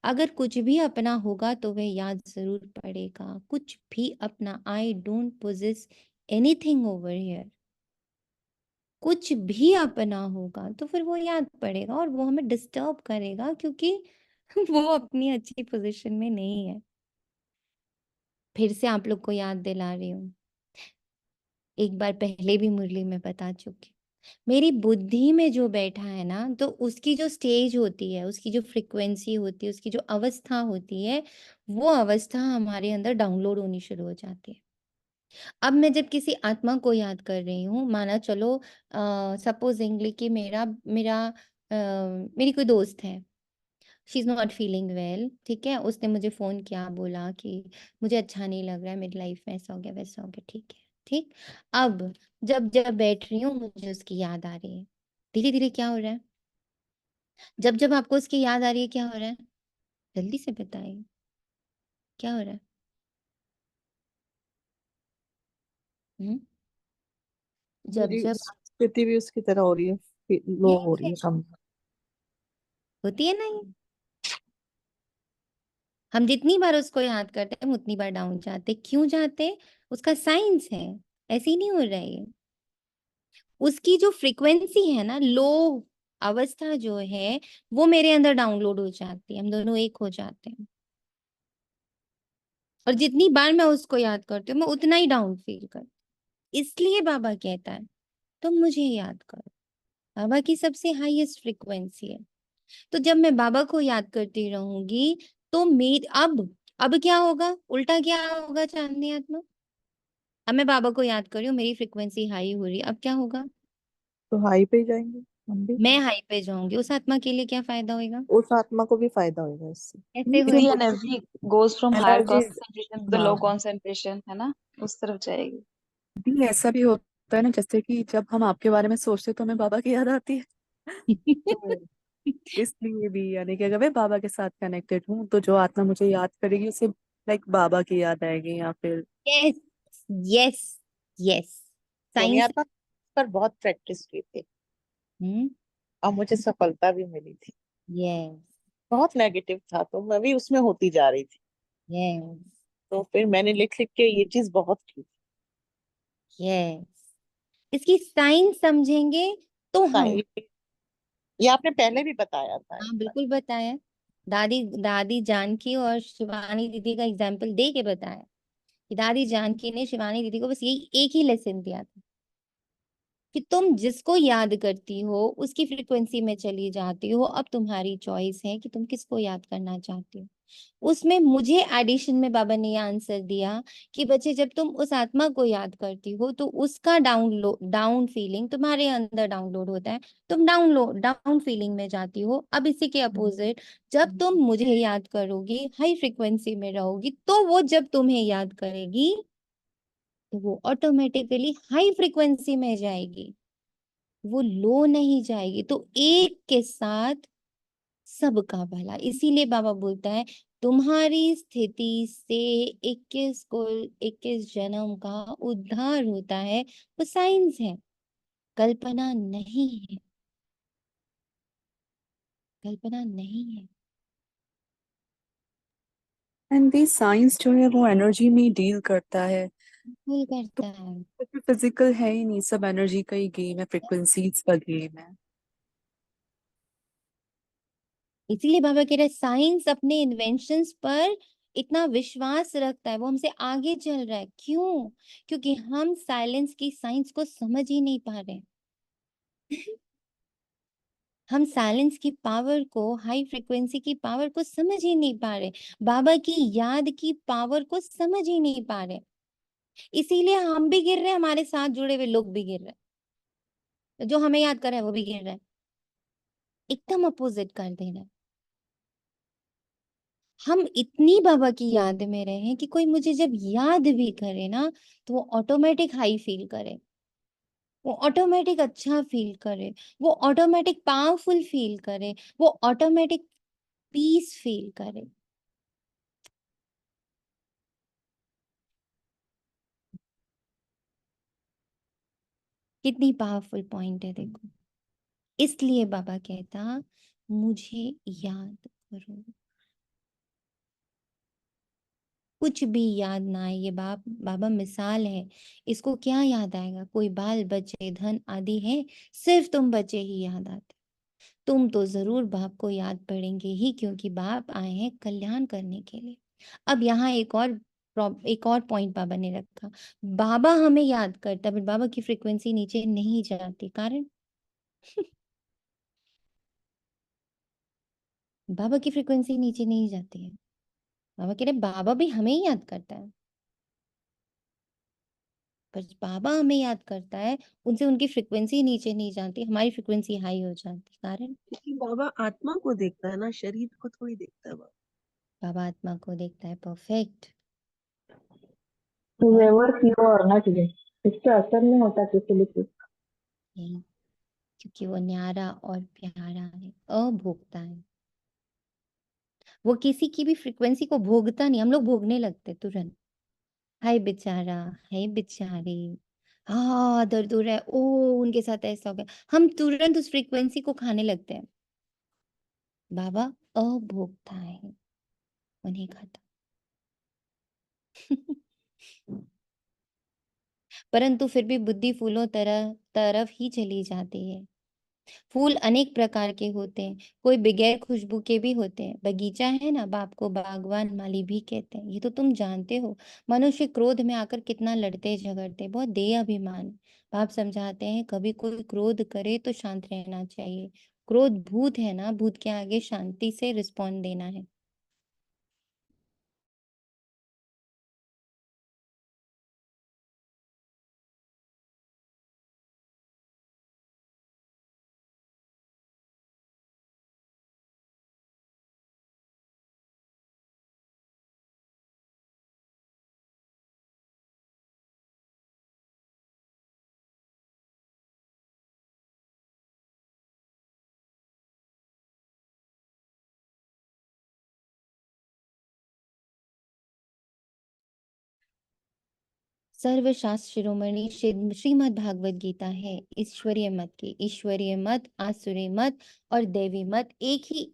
अगर कुछ भी अपना होगा तो वह याद जरूर पड़ेगा, कुछ भी अपना। I don't possess anything over here. कुछ भी अपना होगा तो फिर वो याद पड़ेगा और वो हमें डिस्टर्ब करेगा, क्योंकि वो अपनी अच्छी पोजीशन में नहीं है। फिर से आप लोग को याद दिला रही हूँ, एक बार पहले भी मुरली में बता चुकी। मेरी बुद्धि में जो बैठा है ना, तो उसकी जो स्टेज होती है, उसकी जो फ्रिक्वेंसी होती है, उसकी जो अवस्था होती है, वो अवस्था हमारे अंदर डाउनलोड होनी शुरू हो जाती है। अब मैं जब किसी आत्मा को याद कर रही हूँ, माना चलो सपोजिंगली कि मेरा मेरा मेरी कोई दोस्त है, she is not feeling well, ठीक है, उसने मुझे फोन किया, बोला कि मुझे अच्छा नहीं लग रहा है, मेरी लाइफ में ऐसा हो गया वैसा हो गया, ठीक है, ठीक। अब जब जब बैठ रही हूँ मुझे उसकी याद आ रही है। धीरे धीरे क्या हो रहा है, जब जब आपको उसकी याद आ रही है, क्या हो रहा है, जल्दी से बताइए क्या हो रहा है। जब मेरी जब स्थिति भी उसकी तरह हो रही है, लो हो रही ये है, कम। होती है ना ये, हम जितनी बार उसको याद करते हैं हम उतनी बार डाउन जाते। क्यों जाते, उसका साइंस है, ऐसे ही नहीं हो रहा है ये। उसकी जो फ्रीक्वेंसी है ना, लो अवस्था जो है, वो मेरे अंदर डाउनलोड हो जाती है, हम दोनों एक हो जाते हैं। और जितनी बार मैं उसको याद करती हूँ मैं उतना ही डाउन फील करती। इसलिए बाबा कहता है तुम मुझे याद करो, बाबा की सबसे हाईएस्ट फ्रीक्वेंसी है। तो जब मैं बाबा को याद करती रहूंगी तो मेरी अब क्या होगा, उल्टा क्या होगा चांदनी आत्मा। अब मैं बाबा को याद कर रही हूँ, मेरी फ्रीक्वेंसी हाई हो रही है, अब क्या होगा, तो हाई पे ही जाएंगे हम भी। मैं हाई पे जाऊंगी। उस आत्मा के लिए क्या फायदा होगा, उस आत्मा को भी फायदा होगा इससे। कैसे इसलिए होएगा। Energy goes from higher energy. Concentration to low हाँ, कंसंट्रेशन, है ना, उस तरफ जाएगी। भी ऐसा भी होता है ना, जैसे कि जब हम आपके बारे में सोचते तो हमें बाबा की याद आती है। तो इसलिए भी, यानी कि अगर मैं बाबा के साथ कनेक्टेड हूँ तो जो आत्मा मुझे याद करेगी उसे लाइक बाबा की याद आएगी, या फिर yes yes yes, Sonia science. का पर बहुत प्रैक्टिस की थी हम्म, और मुझे सफलता भी मिली थी। यस बहुत नेगेटिव था तो मैं भी उसमें होती जा रही थी। यस तो फिर मैंने लिख लिख के ये चीज बहुत की। यस, इसकी साइंस समझेंगे तो हम। ये आपने पहले भी बताया था एक हाँ बार। बिल्कुल बताया, दादी दादी जानकी और शिवानी दीदी का एग्जाम्पल दे के बताया कि दादी जानकी ने शिवानी दीदी को बस यही एक ही लेसन दिया था कि तुम जिसको याद करती हो उसकी फ्रीक्वेंसी में चली जाती हो, अब तुम्हारी चॉइस है कि तुम किसको याद करना चाहती हो। उसमें मुझे एडिशन में बाबा ने ये आंसर दिया कि बच्चे जब तुम उस आत्मा को याद करती हो तो उसका डाउन फीलिंग तुम्हारे अंदर डाउनलोड होता है, तुम डाउन फीलिंग में जाती हो। अब इसी के अपोजिट, जब तुम मुझे याद करोगी, हाई फ्रिक्वेंसी में रहोगी, तो वो जब तुम्हें याद करेगी तो वो ऑटोमेटिकली हाई फ्रिक्वेंसी में जाएगी, वो लो नहीं जाएगी। तो एक के साथ सबका भला। इसीलिए बाबा बोलता है तुम्हारी स्थिति से 21 जन्म का उद्धार होता है। वो साइंस है, कल्पना नहीं है, कल्पना नहीं है। एंड दी साइंस जो है वो एनर्जी में डील करता है। बिल्कुल तो करता है। फिजिकल है ही नहीं, सब एनर्जी का ही गेम है, फ्रिक्वेंसीज का गेम है। इसीलिए बाबा कह रहे साइंस अपने इन्वेंशंस पर इतना विश्वास रखता है, वो हमसे आगे चल रहा है। क्यों, क्योंकि हम साइलेंस की साइंस को समझ ही नहीं पा रहे। हम साइलेंस की पावर को, हाई फ्रिक्वेंसी की पावर को समझ ही नहीं पा रहे, बाबा की याद की पावर को समझ ही नहीं पा रहे। इसीलिए हम भी गिर रहे हैं, हमारे साथ जुड़े हुए लोग भी गिर रहे हैं, जो हमें याद कर रहे हैं वो भी गिर रहे हैं। एकदम अपोजिट कर देना है। हम इतनी बाबा की याद में रहे हैं कि कोई मुझे जब याद भी करे ना तो वो ऑटोमेटिक हाई फील करे, वो ऑटोमेटिक अच्छा फील करे, वो ऑटोमेटिक पावरफुल फील करे, वो ऑटोमेटिक पीस फील करे। कितनी पावरफुल पॉइंट है देखो। इसलिए बाबा कहता मुझे याद करो, कुछ भी याद ना आए, ये बाबा मिसाल है, इसको क्या याद आएगा? कोई बाल बच्चे धन आदि है, सिर्फ तुम बच्चे ही याद आते। तुम तो जरूर बाप को याद पड़ेंगे ही, क्योंकि बाप आए हैं कल्याण करने के लिए। अब यहाँ एक और पॉइंट बाबा ने रखा, बाबा हमें याद करता बट बाबा की फ्रीक्वेंसी नीचे नहीं जाती, कारण बाबा की फ्रीक्वेंसी नीचे नहीं जाती है। बाबा कह रहे बाबा भी हमें ही याद करता है, पर बाबा हमें याद करता है, उनसे उनकी फ्रीक्वेंसी नीचे नहीं जाती, हमारी फ्रीक्वेंसी हाई हो जाती, कारण क्योंकि बाबा आत्मा को देखता है ना, शरीर को थोड़ी देखता है बाबा। बाबा आत्मा को देखता है। परफेक्ट। whoever किए और ना किए, इससे असर नहीं होता किसी भी चीज का। नहीं, क्योंकि वो न्यारा और प्यारा है, अभोगता है। वो किसी की भी फ्रीक्वेंसी को भोगता नहीं, हम लोग भोगने लगते तुरंत। हाय बेचारा, हाय बेचारी, हाँ दर्द हो रहा है, ओ उनके साथ ऐसा हो गया, हम तुरंत उस फ्रीक्वेंसी को खाने लगते हैं। बाबा अभोगता है, वो नहीं खाता। परंतु फिर भी बुद्धि फूलों तरफ ही चली जाती है। फूल अनेक प्रकार के होते हैं, कोई बगैर खुशबू के भी होते हैं। बगीचा है ना, बाप को बागवान माली भी कहते हैं, ये तो तुम जानते हो। मनुष्य क्रोध में आकर कितना लड़ते झगड़ते, बहुत देह अभिमान। बाप समझाते हैं कभी कोई क्रोध करे तो शांत रहना चाहिए। क्रोध भूत है ना, भूत के आगे शांति से रिस्पॉन्ड देना है। सर्वशास्त्र शिरोमणि श्रीमद् भागवत गीता है ईश्वरीय मत की। ईश्वरीय मत, आसुरी मत और देवी मत एक ही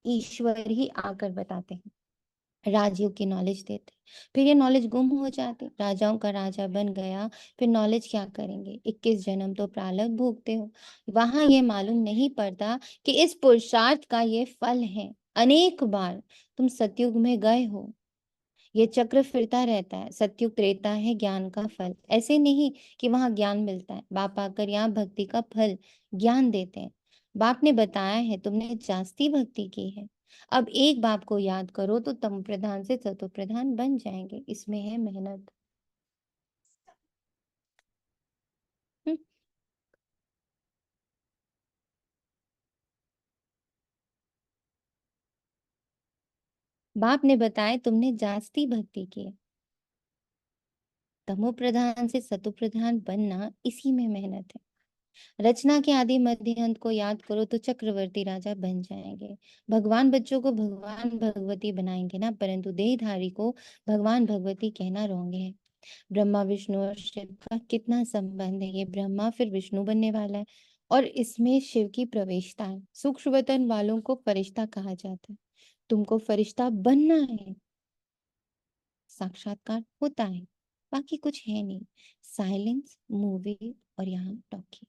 ईश्वर ही आकर बताते हैं, राजयोग की नॉलेज देते। फिर ये नॉलेज गुम हो जाती, राजाओं का राजा बन गया, फिर नॉलेज क्या करेंगे? 21 जन्म तो प्रारब्ध भोगते हो। वहां ये मालूम नहीं पड़ता कि इस पुरुषार्थ का ये फल है। अनेक बार तुम सतयुग में गए हो, ये चक्र फिरता रहता है। सतयुग त्रेता है ज्ञान का फल, ऐसे नहीं कि वहां ज्ञान मिलता है। बाप आकर यहाँ भक्ति का फल ज्ञान देते हैं। बाप ने बताया है तुमने जास्ती भक्ति की है, अब एक बाप को याद करो तो तम प्रधान से सतो प्रधान बन जाएंगे। इसमें है मेहनत। हम्म, बाप ने बताया तुमने जास्ती भक्ति की है, तमो प्रधान से सतो प्रधान बनना, इसी में मेहनत है। रचना के आदि मध्य अंत को याद करो तो चक्रवर्ती राजा बन जाएंगे। भगवान बच्चों को भगवान भगवती बनाएंगे ना, परंतु देहधारी को भगवान भगवती कहना रोंग है। ब्रह्मा विष्णु और शिव का कितना संबंध है? ये ब्रह्मा फिर विष्णु बनने वाला है, और इसमें शिव की प्रवेशता है। सूक्ष्म वतन वालों को फरिश्ता कहा जाता है, तुमको फरिश्ता बनना है। साक्षात्कार होता है, बाकी कुछ है नहीं। साइलेंस, मूवी और यहाँ टॉकी,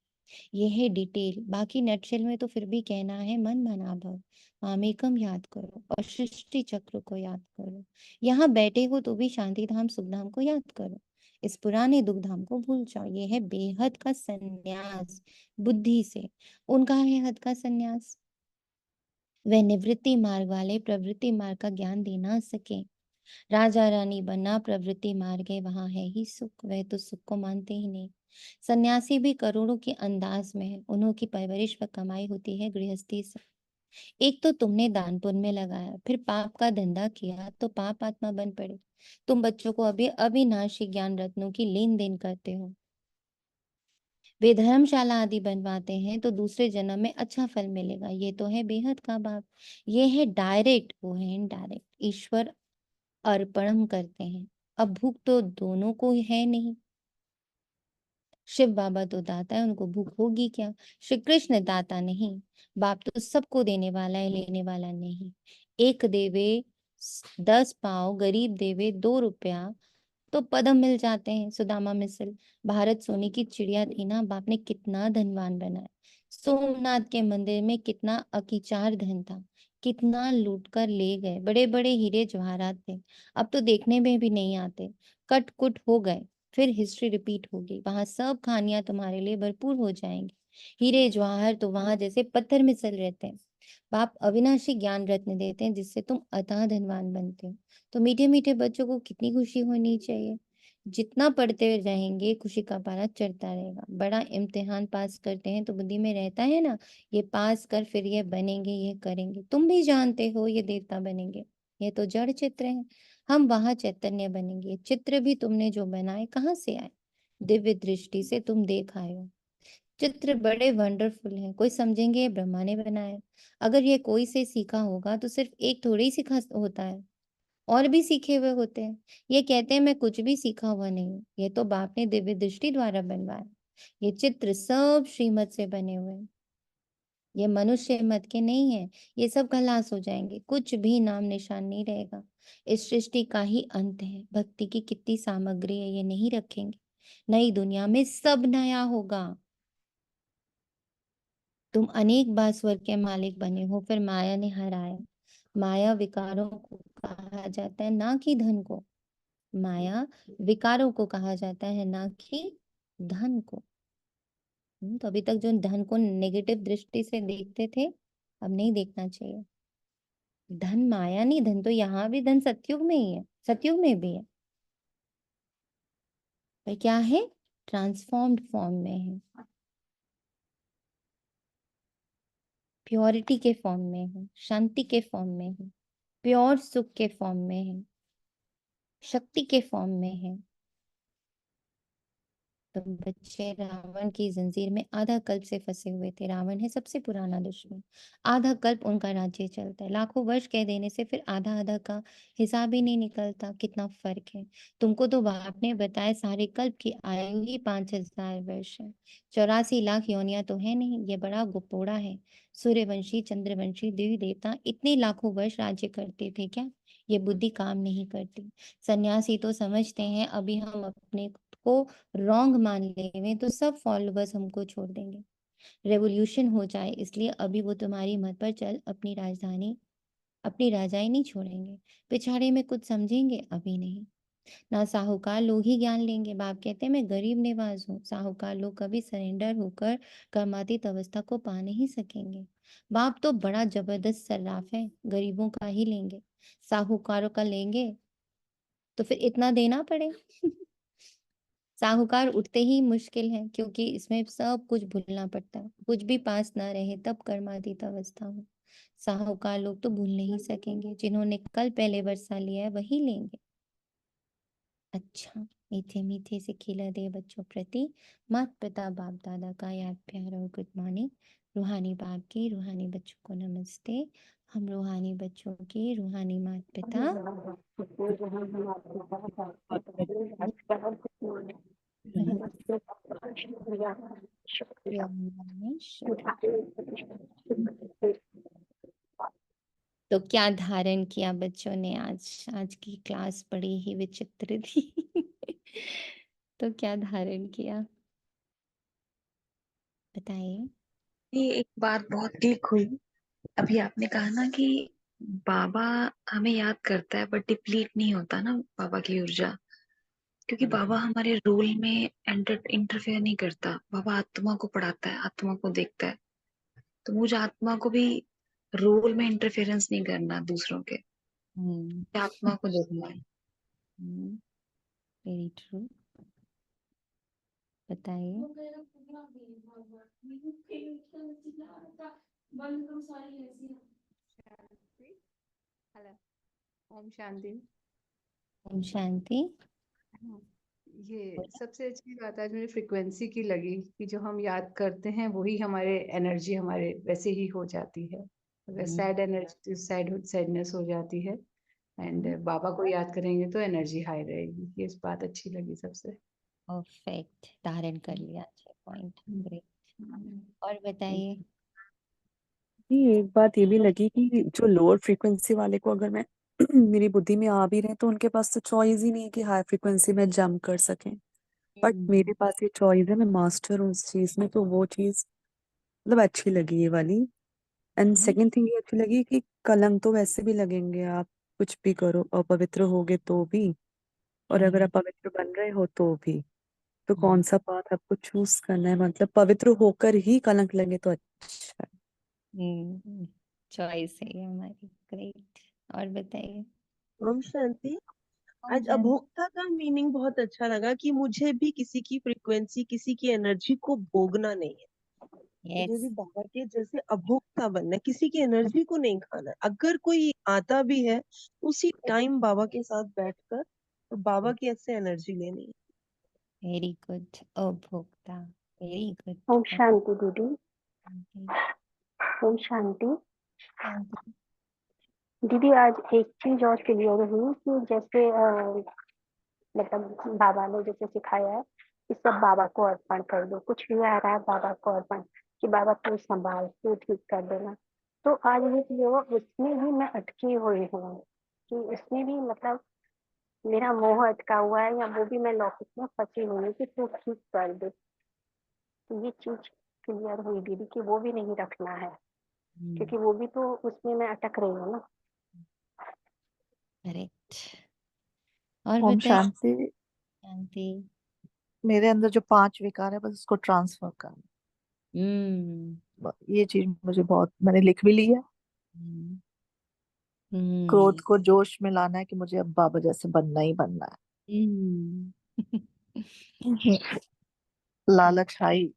ये है डिटेल। बाकी नटशेल में तो फिर भी कहना है मन मना भव, मामेकम याद करो और सृष्टि चक्र को याद करो। यहाँ बैठे हो तो भी शांति धाम सुख धाम को याद करो, इस पुराने दुख धाम को भूल जाओ। ये है बेहद का संन्यास बुद्धि से। उनका है हद का संन्यास, वह निवृत्ति मार्ग वाले प्रवृत्ति मार्ग का ज्ञान दे ना सके। राजा रानी बनना प्रवृत्ति मार्ग है, वहां है ही सुख, वह तो सुख को मानते ही नहीं। सन्यासी भी करोड़ों के अंदाज में है, उन्हों की परवरिश व कमाई होती है गृहस्थी से। एक तो तुमने दान पुण्य में लगाया, फिर पाप का धंधा किया तो पाप आत्मा बन पड़े। तुम बच्चों को अभी अविनाशी ज्ञान रत्नों की लेन देन करते हो। वे धर्मशाला आदि बनवाते हैं तो दूसरे जन्म में अच्छा फल मिलेगा, ये तो है बेहद का बाप। ये है डायरेक्ट, वो है इनडायरेक्ट। ईश्वर अर्पणम करते हैं, अब भूख तो दोनों को है नहीं। शिव बाबा तो दाता है, उनको भूख होगी क्या? श्री कृष्ण दाता नहीं, बाप तो सबको देने वाला है, लेने वाला नहीं। एक देवे 10 पाव गरीब देवे 2 रुपया तो पदम मिल जाते हैं। सुदामा मिसल, भारत सोने की चिड़िया थी ना, बाप ने कितना धनवान बनाया। सोमनाथ के मंदिर में कितना अकिचार धन था, कितना लूट कर ले गए, बड़े बड़े हीरे जवाहरात थे, अब तो देखने में भी नहीं आते, कट कुट हो गए। फिर हिस्ट्री रिपीट होगी, वहां सब कहानियां तुम्हारे लिए भरपूर हो जाएंगी। हीरे जवाहर तो वहां जैसे पत्थर मिसल रहते हैं। बाप अविनाशी ज्ञान रत्न देते हैं जिससे तुम अथाह धनवान बनते हो। तो मीठे मीठे बच्चों को कितनी खुशी होनी चाहिए। जितना पढ़ते रहेंगे खुशी का पारा चढ़ता रहेगा। बड़ा इम्तिहान पास करते हैं तो बुद्धि में रहता है ना, ये पास कर फिर ये बनेंगे, ये करेंगे। तुम भी जानते हो ये देवता बनेंगे, ये तो जड़ चित्र है। हम वहां चैतन्य बनेंगे। चित्र भी तुमने जो बनाए कहाँ से आए? दिव्य दृष्टि से तुम देख आए हो। चित्र बड़े वंडरफुल हैं, कोई समझेंगे ये ब्रह्मा ने बनाया। अगर ये कोई से सीखा होगा तो सिर्फ एक थोड़ी ही सीखा होता है, और भी सीखे हुए होते हैं। ये कहते हैं मैं कुछ भी सीखा हुआ नहीं हूँ, ये तो बाप ने दिव्य दृष्टि द्वारा बनवाया। ये चित्र सब श्रीमत से बने हुए हैं, ये मनुष्य मत के नहीं है। ये सब खलास हो जाएंगे, कुछ भी नाम निशान नहीं रहेगा। इस सृष्टि का ही अंत है। भक्ति की कितनी सामग्री है, ये नहीं रखेंगे। नई दुनिया में सब नया होगा। तुम अनेक बार स्वर्ग के मालिक बने हो, फिर माया ने हराया। माया विकारों को कहा जाता है, ना कि धन को। माया विकारों को कहा जाता है, ना कि धन को। तो अभी तक जो धन को नेगेटिव दृष्टि से देखते थे, अब नहीं देखना चाहिए। धन माया नहीं, धन तो यहाँ भी, धन सतयुग में ही है, सतयुग में भी है, पर क्या है? ट्रांसफॉर्म्ड फॉर्म में है, प्योरिटी के फॉर्म में है, शांति के फॉर्म में है, प्योर सुख के फॉर्म में है, शक्ति के फॉर्म में है। तो बच्चे रावण की जंजीर में आधा कल्प से फंसे हुए थे। रावण है सबसे पुराना दुश्मन। आधा कल्प उनका राज्य चलता है, लाखों वर्ष कह देने से फिर आधा आधा का हिसाब ही नहीं निकलता। कितना फर्क है। तुमको तो बाप ने बताया सारे कल्प की आयु ही 5000 वर्ष है। 84 लाख योनियां तो है नहीं, ये बड़ा गुपोड़ा है। सूर्यवंशी, चंद्रवंशी, देवी देवता इतने लाखों वर्ष राज्य करते थे क्या? ये बुद्धि काम नहीं करती। सन्यासी तो समझते हैं अभी हम अपने को रॉन्ग मान लेवे तो सब फॉलोवर्स हमको छोड़ देंगे, रेवोल्यूशन हो जाए, इसलिए अभी वो तुम्हारी मत पर चल अपनी राजधानी, अपनी राजाई नहीं छोड़ेंगे। पिछाड़े में कुछ समझेंगे, अभी नहीं। ना साहूकार लोग ही ज्ञान लेंगे। बाप कहते हैं मैं गरीब निवाज हूँ। साहूकार लोग कभी सरेंडर होकर कर्मातीत अवस्था को पा नहीं सकेंगे। बाप तो बड़ा जबरदस्त सर्राफ है, गरीबों का ही लेंगे। साहूकारों का लेंगे तो फिर इतना देना पड़े। साहूकार उठते ही मुश्किल है, क्योंकि इसमें सब कुछ भूलना पड़ता है। कुछ भी पास ना रहे तब कर्मातीत अवस्था हो। साहूकार लोग तो भूल नहीं सकेंगे, जिन्होंने कल पहले वर्षा लिया है वही लेंगे। अच्छा, मीठे मीठे से खिला दे बच्चों प्रति माता पिता बाप दादा का याद प्यार और गुड मॉर्निंग। रूहानी बाप की रूहानी बच्चों को नमस्ते। हम रूहानी बच्चों की रूहानी माता पिता तो क्या धारण किया बच्चों ने आज? आज की क्लास बड़ी ही विचित्र थी। तो क्या धारण किया बताइए। ये एक बात बहुत क्लिक हुई। अभी आपने कहा ना कि बाबा हमें याद करता है बट डिप्लीट नहीं होता ना बाबा की ऊर्जा, क्योंकि बाबा हमारे रोल में इंटरफेयर नहीं करता। बाबा आत्मा को पढ़ाता है, आत्मा को देखता है। तो मुझे आत्मा को भी रोल में इंटरफेरेंस नहीं करना दूसरों के, आत्मा को देखना है। Very true. बताइए। हेलो, ओम शांति। ओम शांति। हाँ, ये सबसे अच्छी बात आज मुझे फ्रिक्वेंसी की लगी कि जो हम याद करते हैं वही हमारे एनर्जी हमारे वैसे ही हो जाती है। अगर सैड एनर्जी सैडनेस हो जाती है, एंड बाबा को याद करेंगे तो एनर्जी हाई रहेगी। ये इस बात अच्छी लगी सबसे। परफेक्ट, धारण कर लिया। अच्छा पॉइंट, ग्रेट। और बताइए। एक बात ये भी लगी कि जो लोअर फ्रीक्वेंसी वाले को अगर मैं मेरी बुद्धि में आ भी रहे हैं, तो उनके पास तो चॉइस ही नहीं है कि हाई फ्रिक्वेंसी में जंप कर सकें। बट मेरे पास ये चॉइस है, मैं मास्टर हूँ उस चीज में, तो वो चीज मतलब अच्छी लगी ये वाली। एंड सेकंड थिंग ये अच्छी लगी कि कलंक तो वैसे भी लगेंगे, आप कुछ भी करो, अपवित्र होगे तो भी, और अगर आप पवित्र बन रहे हो तो भी। तो कौन सा पाथ आपको चूज करना है, मतलब पवित्र होकर ही कलंक लगे तो अच्छा है। चॉइस है ये हमारी। ग्रेट। और बताइए। ओम शांति। आज हाँ। अभोक्ता का मीनिंग बहुत अच्छा लगा कि मुझे भी किसी की फ्रिक्वेंसी, किसी की एनर्जी को भोगना नहीं है। मुझे यस। भी बाबा के जैसे अभोक्ता बनना है, किसी की एनर्जी को नहीं खाना है। अगर कोई आता भी है उसी टाइम बाबा के साथ बैठकर तो बाबा की ऐसे एनर्जी लेनी है। Very good. उपभोक्ता। Very good. ओम शांति दीदी। ओम शांति। दीदी आज एक चीज और क्लियर हुई कि जैसे मतलब बाबा ने जैसे सिखाया है कि सब बाबा को अर्पण कर दो, कुछ भी आ रहा है बाबा को अर्पण, कि बाबा तू संभाल, तू ठीक कर देना। तो आज ये जो हुआ उसमें भी मैं अटकी हुई हूँ कि उसमें भी मतलब मेरा मोह अटका हुआ है, या वो भी मैं लौकिक में फंसी हुई हूँ कि तू ठीक कर दे। तो ये चीज क्लियर हुई दीदी कि वो भी नहीं रखना है, क्योंकि वो भी तो उसमें मैं अटक रही हूँ ना। करेक्ट। और ओम बताइए। शांति। शांति। मेरे अंदर जो 5 विकार है बस उसको ट्रांसफर करना, ये चीज मुझे बहुत, मैंने लिख भी ली है। हम्म। क्रोध को जोश में लाना है कि मुझे अब बाबा जैसे बनना ही बनना हम्म। है। लालच हाई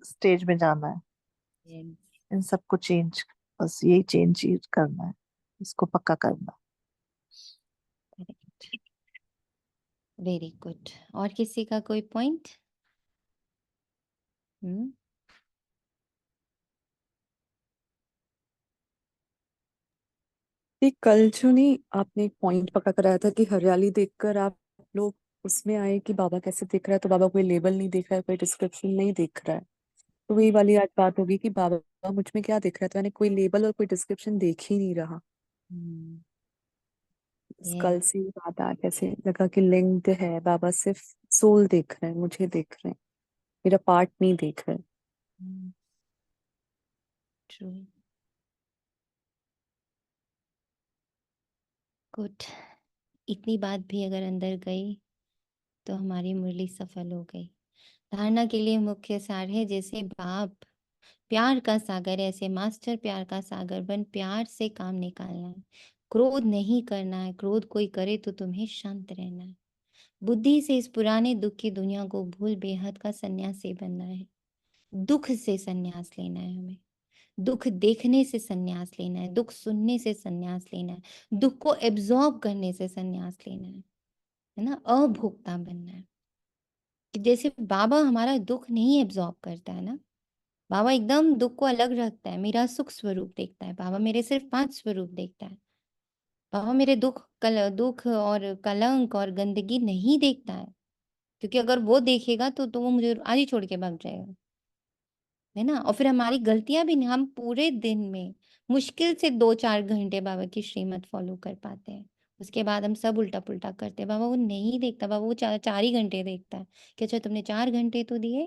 स्टेज में जाना है, yes, इन सबको चेंज, बस यही चेंज करना है, इसको पक्का करना। correct. Very good. और किसी का कोई पॉइंट? हम्म। ये कल जो नहीं आपने एक पॉइंट पक्का कराया था कि हरियाली देखकर आप लोग उसमें आए कि बाबा कैसे दिख रहा है, तो बाबा कोई लेबल नहीं देख रहा है, कोई डिस्क्रिप्शन नहीं देख रहा है। तो वही वाली आज बात होगी कि बाबा मुझ में क्या दिख रहा है, तो मैंने कोई लेबल और कोई डिस्क्रिप्शन देख ही नहीं रहा। yes, कल से ये बात आज ऐसे लगा कि लिंक्ड है, बाबा सिर्फ सोल देख रहे हैं, मुझे देख रहे हैं, मेरा पार्ट नहीं देख रहे। ट्रू। गुड। इतनी बात भी अगर अंदर गई तो हमारी मुरली सफल हो गई। धारणा के लिए मुख्य सार है, जैसे बाप प्यार का सागर है, ऐसे मास्टर प्यार का सागर बन प्यार से काम निकालना है। क्रोध नहीं करना है, क्रोध कोई करे तो तुम्हें शांत रहना है। बुद्धि से इस पुराने दुख की दुनिया को भूल बेहद का सन्यासी बनना है। दुख से सन्यास लेना है हमें। दुख देखने से सन्यास लेना है, दुख सुनने से सन्यास लेना है, दुख को एब्जॉर्ब करने से सन्यास लेना है ना। अभोक्ता बनना है कि जैसे बाबा हमारा दुख नहीं एब्जॉर्ब करता है ना, बाबा एकदम दुख को अलग रखता है, मेरा सुख स्वरूप देखता है। बाबा मेरे सिर्फ 5 स्वरूप देखता है। बाबा मेरे दुख और कलंक और गंदगी नहीं देखता है, क्योंकि अगर वो देखेगा तो वो मुझे आज ही छोड़ के भाग जाएगा, है ना। और फिर हमारी गलतियां भी नहीं, हम पूरे दिन में मुश्किल से 2-4 घंटे बाबा की श्रीमत फॉलो कर पाते हैं, उसके बाद हम सब उल्टा पुल्टा करते हैं। बाबा वो नहीं देखता, बाबा वो 4 ही घंटे देखता है कि अच्छा तुमने 4 घंटे तो दिए,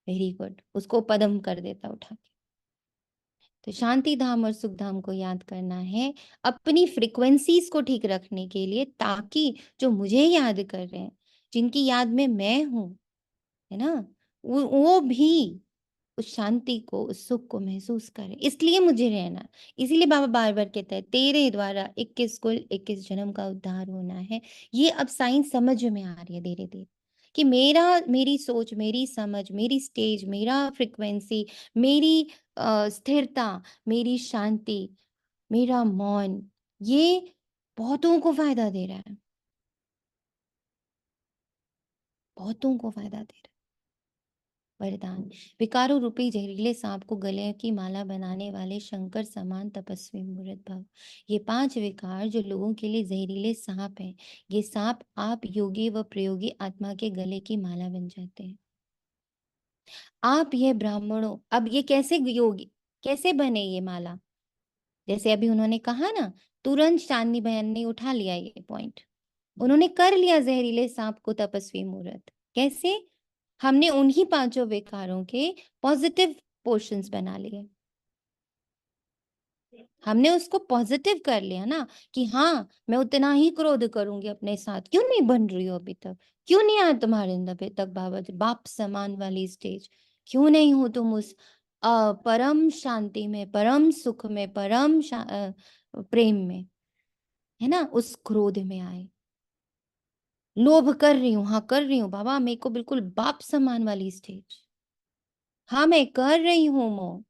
वेरी गुड, उसको पदम कर देता उठा के। तो शांति धाम और सुख धाम को याद करना है अपनी फ्रीक्वेंसीज को ठीक रखने के लिए, ताकि जो मुझे याद कर रहे हैं, जिनकी याद में मैं हूं, है ना, वो भी उस शांति को, उस सुख को महसूस करें। इसलिए मुझे रहना, इसीलिए बाबा बार बार कहता है तेरे द्वारा 21 कुल 21 जन्म का उद्धार होना है। ये अब साइंस समझ में आ रही है धीरे धीरे कि मेरी सोच, मेरी समझ, मेरी स्टेज, मेरा फ्रिक्वेंसी, मेरी स्थिरता, मेरी शांति, मेरा मौन, ये बहुतों को फायदा दे रहा है, बहुतों को फायदा दे रहा है। वरदान। विकारों रूपी जहरीले सांप को गले की माला बनाने वाले शंकर समान तपस्वी मूर्त भव। ये 5 विकार जो लोगों के लिए जहरीले सांप हैं, ये सांप आप योगी व प्रयोगी आत्मा के गले की माला बन जाते हैं। आप ये ब्राह्मणों, अब ये कैसे योगी, कैसे बने ये माला? जैसे अभी उन्होंने कहा ना, तुरंत चांदनी बहन ने उठा लिया ये पॉइंट, उन्होंने कर लिया जहरीले सांप को तपस्वी मूर्त। कैसे? हमने उन्हीं 5 विकारों के पॉजिटिव पोर्शंस बना लिए, हमने उसको पॉजिटिव कर लिया ना, कि हाँ मैं उतना ही क्रोध करूंगी अपने साथ। क्यों नहीं बन रही हो अभी तक? क्यों नहीं आया तुम्हारे अंदर अभी तक बाबा जी बाप समान वाली स्टेज? क्यों नहीं हो तुम उस परम शांति में, परम सुख में, परम प्रेम में, है ना, उस क्रोध में आए? लोभ कर रही हूँ, हाँ कर रही हूँ बाबा, मेरे को बिल्कुल बाप समान वाली स्टेज, हाँ मैं कर रही हूँ मोह,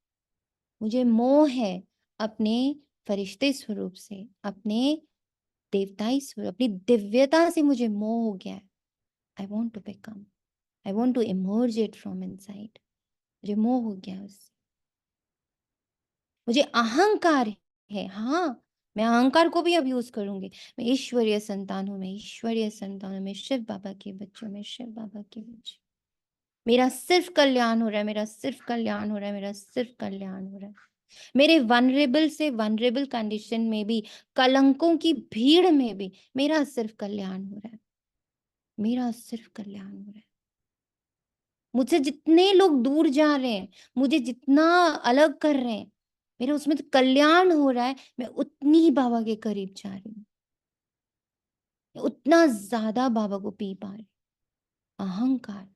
मुझे मोह है अपने फरिश्ते स्वरूप से, अपने देवताई स्वरूप, अपनी दिव्यता से मुझे मोह हो गया है। I want to become, I want to emerge it from inside. मुझे मोह हो गया उससे, मुझे अहंकार है, हाँ मैं अहंकार को भी अब यूज करूंगी। मैं ईश्वरीय संतान हूँ, मैं ईश्वरीय संतान हूँ, मैं शिव बाबा के बच्चे हूँ, मैं शिव बाबा के बच्चे, मेरा सिर्फ कल्याण हो रहा है, मेरा सिर्फ कल्याण हो रहा है, मेरा सिर्फ कल्याण हो रहा है। मेरे वनरेबल से वनरेबल कंडीशन में भी, कलंकों की भीड़ में भी मेरा सिर्फ कल्याण हो रहा है, मेरा सिर्फ कल्याण हो रहा है। मुझसे जितने लोग दूर जा रहे हैं, मुझे जितना अलग कर रहे हैं, मेरा उसमें तो कल्याण हो रहा है। मैं उतनी ही बाबा के करीब जा रही हूँ, उतना ज्यादा बाबा को पी पा रही हूँ। अहंकार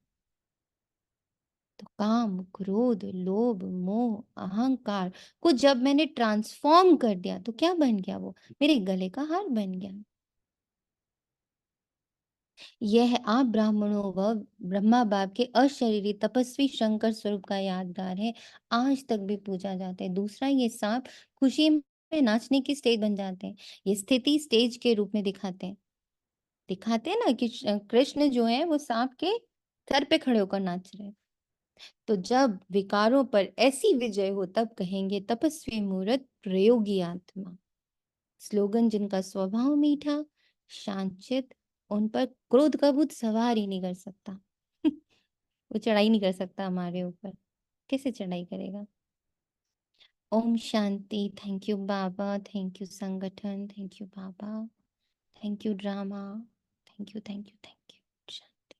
तो काम, क्रोध, लोभ, मोह, अहंकार को जब मैंने ट्रांसफॉर्म कर दिया तो क्या बन गया? वो मेरे गले का हार बन गया। यह आप ब्राह्मणों व ब्रह्मा बाप के अशरीरी तपस्वी शंकर स्वरूप का यादगार है, आज तक भी पूजा जाता है। दूसरा, ये सांप खुशी में नाचने की स्टेज बन जाते हैं, ये स्थिति स्टेज के रूप में दिखाते हैं ना कि कृष्ण जो है वो सांप के सर पे खड़े होकर नाच रहे हैं। तो जब विकारों पर ऐसी विजय हो तब कहेंगे तपस्वी मूर्त प्रयोगी आत्मा। स्लोगन जिनका स्वभाव मीठा शांतचित, उन पर क्रोध का भूत सवार ही नहीं कर सकता। वो चढ़ाई नहीं कर सकता हमारे ऊपर, कैसे चढ़ाई करेगा? ओम शांति। Thank you Baba, thank you संगठन, thank you Baba, thank you drama, thank you thank you thank you. Shanti.